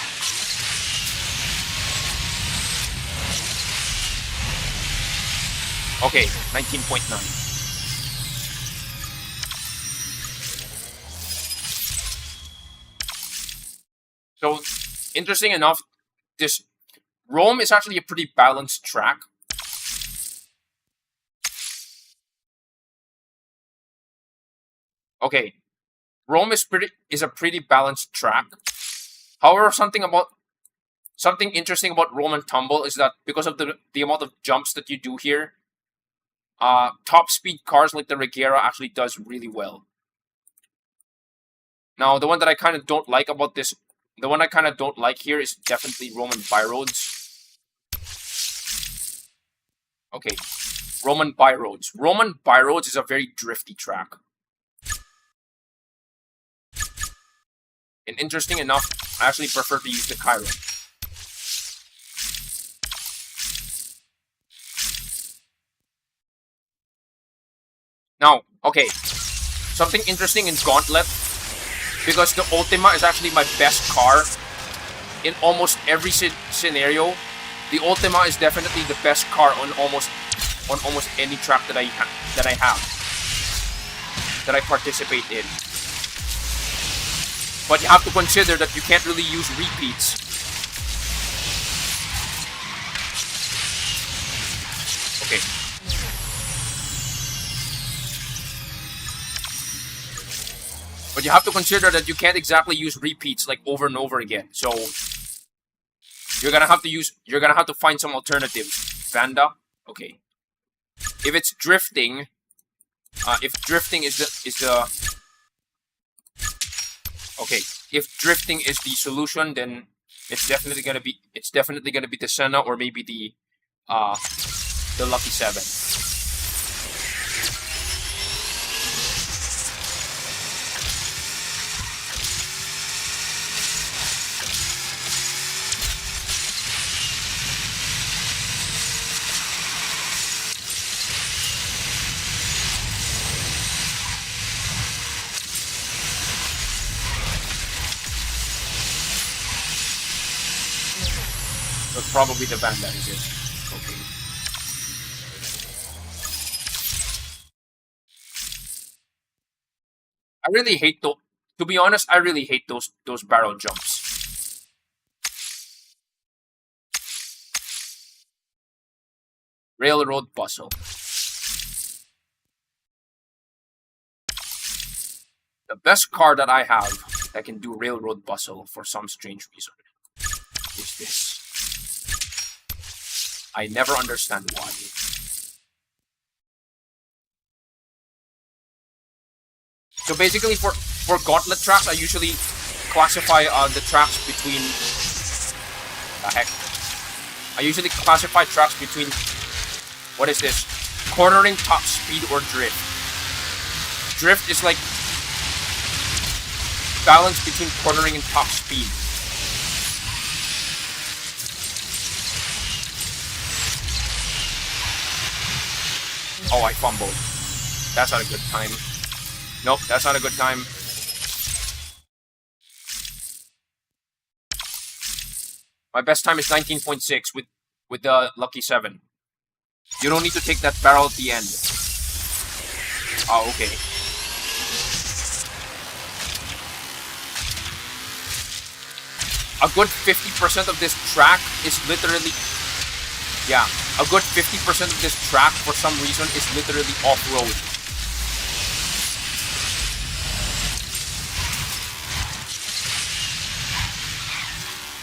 Okay, 19.9. So, interesting enough, this Rome is actually a pretty balanced track. Okay, Rome is a pretty balanced track. However, something interesting about Roman Tumble is that because of the amount of jumps that you do here, top speed cars like the Rigera actually does really well. Now, the one that I kind of don't like about this, the one I kind of don't like here is definitely Roman Byroads. Okay, Roman Byroads. Roman Byroads is a very drifty track. And interesting enough, I actually prefer to use the Cairo. Now, okay, something interesting in Gauntlet, because the Ultima is actually my best car in almost every scenario. The Ultima is definitely the best car on almost any track that I participate in. But you have to consider that you can't really use repeats. Okay. But you have to consider that you can't exactly use repeats like over and over again. So you're gonna have to find some alternatives. Vanda, okay. If it's drifting, if drifting is the okay, if drifting is the solution, then it's definitely gonna be the Senna or maybe the Lucky 7. That's probably the band that is it. Okay. I really hate those. To be honest, I really hate those barrel jumps. Railroad bustle. The best car that I have that can do railroad bustle for some strange reason is this. I never understand why. So basically, for gauntlet tracks, I usually classify the tracks between. The heck. I usually classify tracks between. What is this? Cornering, top speed, or drift. Drift is like balance between cornering and top speed. Oh, I fumbled. That's not a good time. Nope, that's not a good time. My best time is 19.6 with the Lucky 7. You don't need to take that barrel at the end. Oh, okay. A good 50% of this track is literally... Yeah, a good 50% of this track, for some reason, is literally off-road.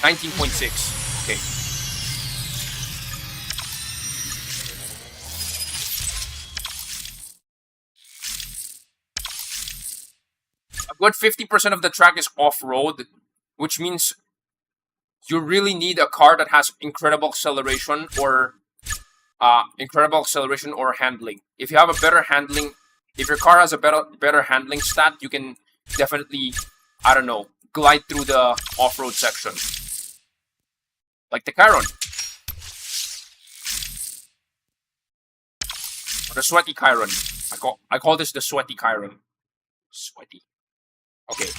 $19.6. Okay. A good 50% of the track is off-road, which means you really need a car that has incredible acceleration or handling. If you have a better handling, if your car has a better handling stat, you can definitely, I don't know, glide through the off-road section. Like the Chiron. Or the Sweaty Chiron. I call this the Sweaty Chiron. Sweaty. Okay.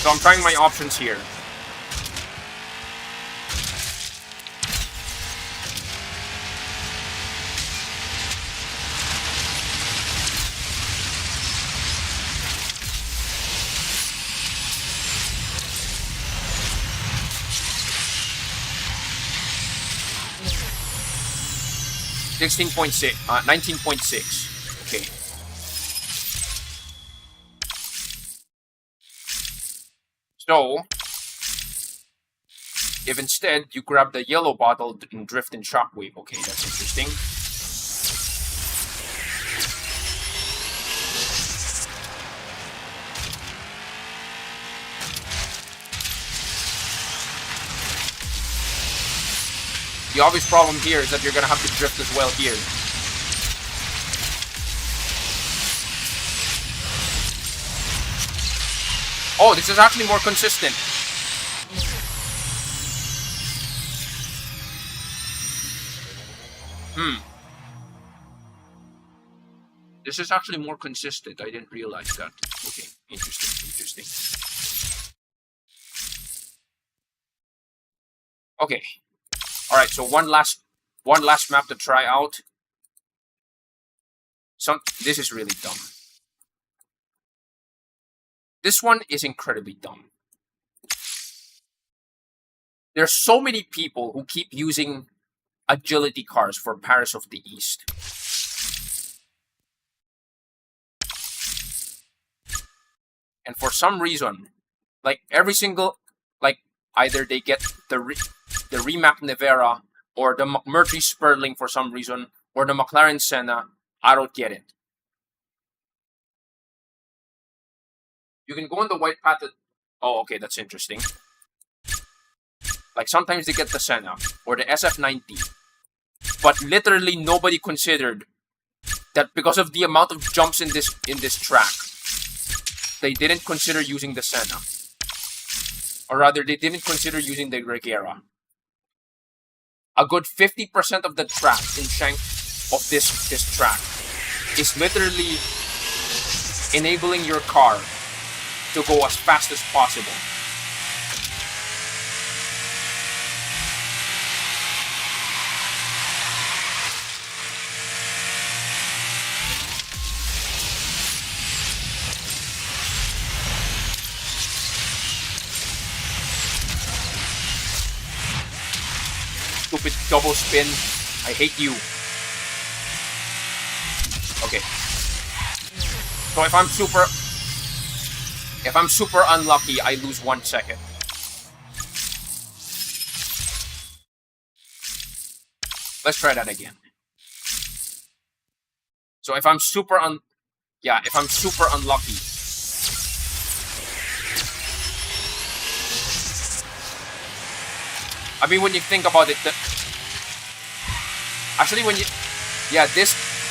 So I'm trying my options here. $16.6, 19.6. Okay. So, if instead you grab the yellow bottle and drift in Shockwave, okay, that's interesting. The obvious problem here is that you're gonna have to drift as well here. Oh, this is actually more consistent. This is actually more consistent. I didn't realize that. Okay, interesting. Okay. All right. So one last map to try out. This is really dumb. This one is incredibly dumb. There's so many people who keep using agility cars for Paris of the East. And for some reason, like every single, like either they get the Rimac Nevera or the McMurtry Sperling for some reason, or the McLaren Senna. I don't get it. You can go on the white path. Oh, okay, that's interesting. Like sometimes they get the Senna or the SF90, but literally nobody considered that because of the amount of jumps in this track, they didn't consider using the Senna, or rather, they didn't consider using the Regera. A good 50% of the track in of this track is literally enabling your car to go as fast as possible. Stupid double spin. I hate you. Okay. So if I'm super unlucky, I lose 1 second. Let's try that again. So if I'm super unlucky. I mean, when you think about it,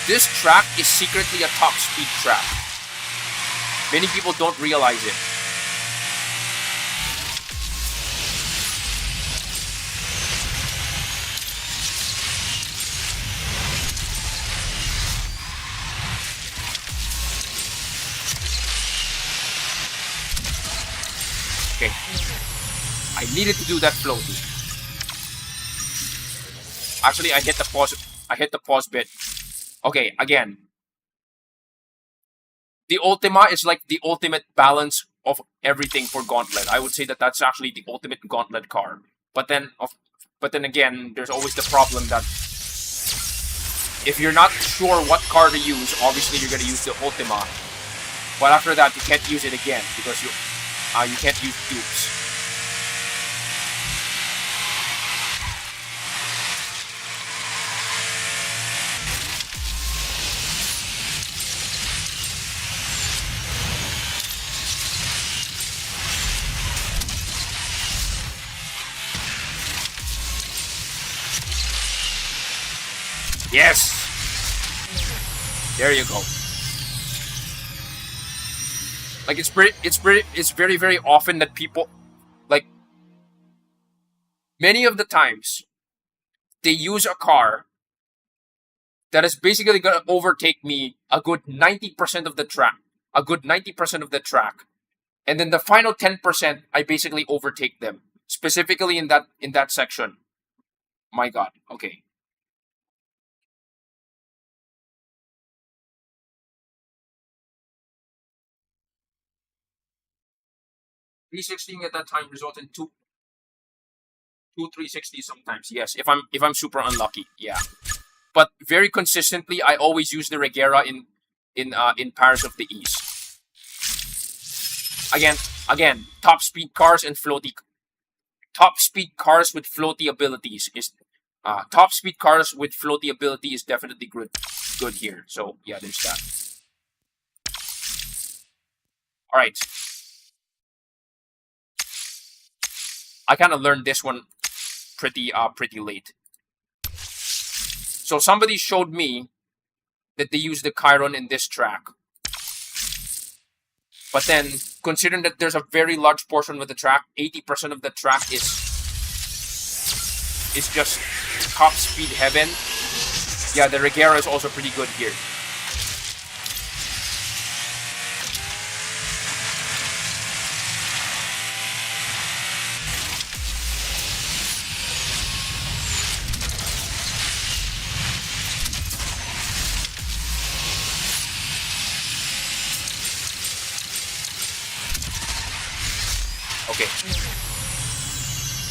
this track is secretly a top speed track. Many people don't realize it. Okay. I needed to do that floaty. Actually, I hit the pause bit. Okay, again. The Ultima is like the ultimate balance of everything for Gauntlet. I would say that that's actually the ultimate Gauntlet car. But then again, there's always the problem that if you're not sure what car to use, obviously you're gonna use the Ultima. But after that, you can't use it again because you can't use dupes. Yes! There you go. Like it's very, very often that people, like, many of the times, they use a car that is basically gonna overtake me a good 90% of the track. And then the final 10%, I basically overtake them. Specifically in that section. My god, okay. 360 at that time results in two 360 sometimes. Yes, if I'm super unlucky, yeah. But very consistently, I always use the Regera in Paris of the East. Again, top speed cars with floaty abilities is top speed cars with floaty ability is definitely good here. So yeah, there's that. All right. I kind of learned this one pretty late. So somebody showed me that they use the Chiron in this track. But then, considering that there's a very large portion of the track, 80% of the track is just top speed heaven. Yeah, the Regera is also pretty good here.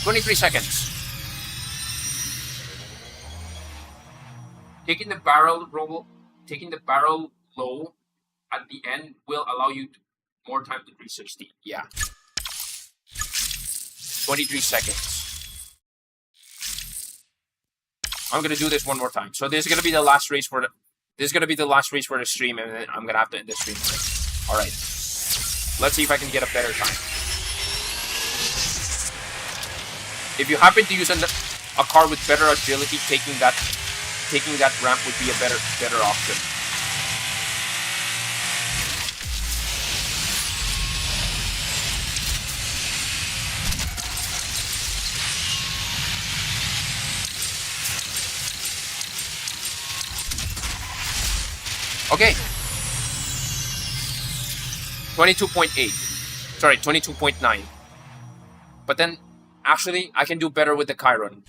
23 seconds. Taking the barrel low at the end will allow you more time to 360. Yeah. 23 seconds. I'm gonna do this one more time. So this is gonna be the last race for the stream, and then I'm gonna have to end the stream. All right. Let's see if I can get a better time. If you happen to use a car with better agility, taking that ramp would be a better option. Okay. 22.8. Sorry, 22.9. But then, actually, I can do better with the Chiron.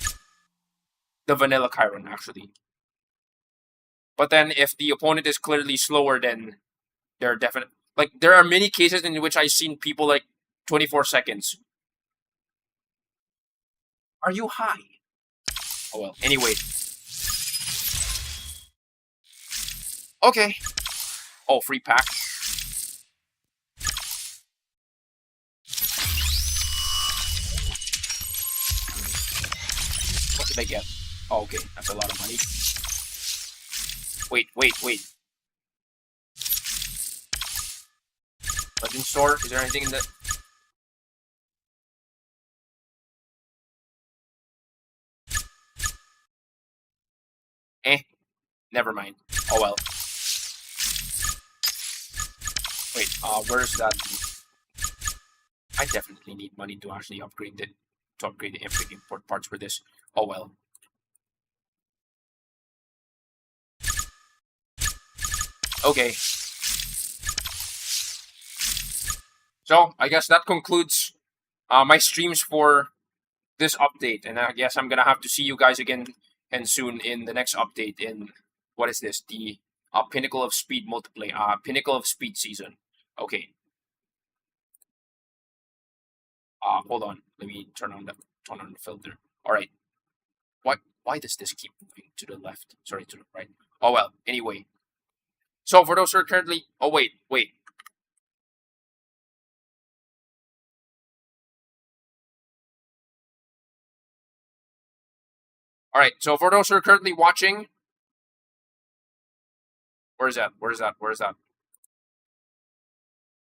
The vanilla Chiron, actually. But then, if the opponent is clearly slower, then they're definitely... Like, there are many cases in which I've seen people, like, 24 seconds. Are you high? Oh, well. Anyway. Okay. Oh, free pack. What did I get? Oh, okay. That's a lot of money. Wait. Legend store? Is there anything in the... Never mind. Oh, well. Wait, where's that? I definitely need money to actually upgrade it. To upgrade the import parts for this. Oh, well. Okay. So, I guess that concludes my streams for this update. And I guess I'm gonna have to see you guys again and soon in the next update in... What is this? The Pinnacle of Speed multiplayer. Pinnacle of Speed season. Okay. Hold on. Let me turn on the filter. Alright. Why does this keep moving to the left? Sorry, to the right. Oh well. Anyway. So for those who are currently... Oh wait. Alright, so for those who are currently watching... Where is that?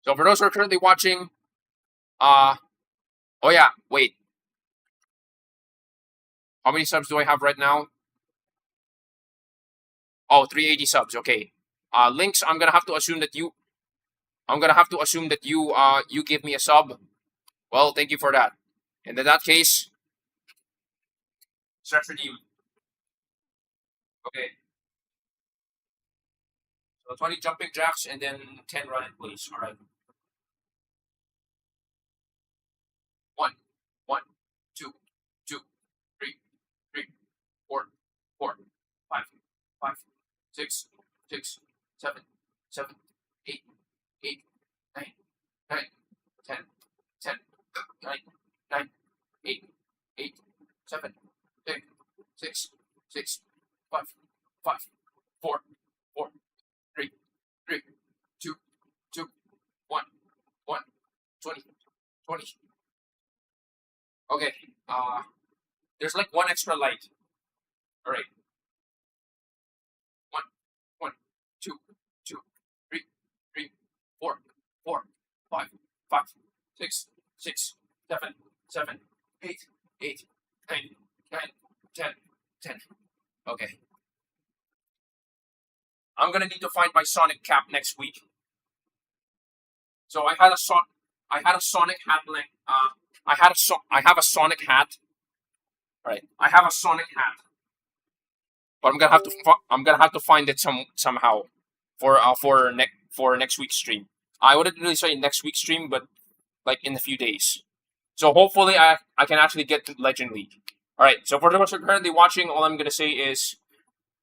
So for those who are currently watching... Oh yeah, wait. How many subs do I have right now? Oh, 380 subs, okay. Links, I'm gonna have to assume that you you give me a sub. Well, thank you for that. And in that case, start redeem. Okay. So 20 jumping jacks and then 10 run and please. Alright. 1, 2, 3, 4, 5, 6, 7, 8, 9, 10, 9, 8, 7, 6, 5, 4, 3, 2, 1, 20. Okay, there's like one extra light. Alright. 1, 2, 3, 4, 5, 6, 7, 8, 9, 10. Okay. I'm gonna need to find my Sonic cap next week. So I have a Sonic hat. I have a Sonic hat. All right, I have a Sonic hat, but I'm gonna have to find it somehow for next week's stream. I wouldn't really say next week's stream, but like in a few days. So hopefully I can actually get to Legend League. All right. So for those who are currently watching, all I'm gonna say is,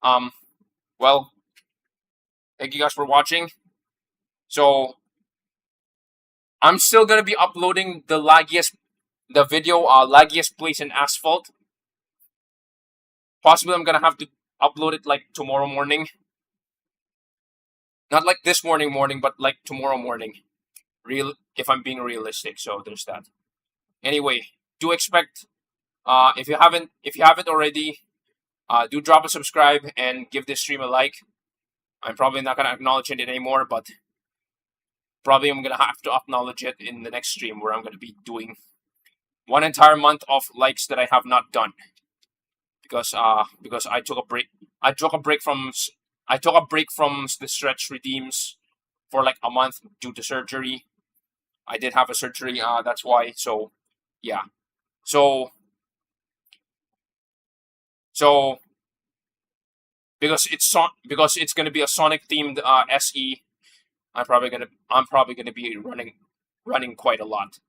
well, thank you guys for watching. So I'm still gonna be uploading the laggiest the video laggiest place in Asphalt. Possibly I'm gonna have to upload it like tomorrow morning. Not like this morning, but like tomorrow morning. Real, if I'm being realistic. So there's that. Anyway, do expect. If you haven't already, do drop a subscribe and give this stream a like. I'm probably not gonna acknowledge it anymore, but probably I'm gonna have to acknowledge it in the next stream where I'm gonna be doing one entire month of likes that I have not done because I took a break. I took a break from the stretch redeems for like a month due to surgery. I did have a surgery. That's why. So yeah. So because it's gonna be a Sonic themed SE, I'm probably gonna be running quite a lot.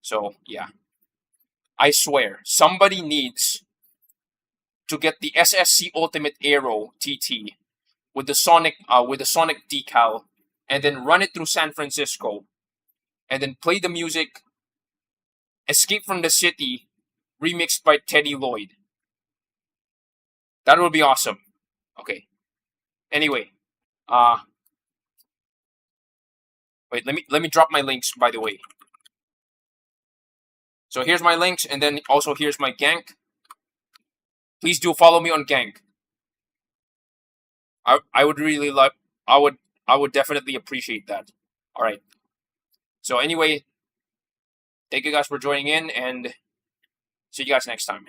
So yeah, I swear somebody needs to get the SSC Ultimate Aero TT with the Sonic decal, and then run it through San Francisco, and then play the music "Escape from the City" remixed by Teddy Lloyd. That would be awesome. Okay. Anyway, wait. Let me drop my links. By the way, so here's my links, and then also here's my gank. Please do follow me on gank. I would really like. I would definitely appreciate that. All right. So anyway, thank you guys for joining in, and see you guys next time.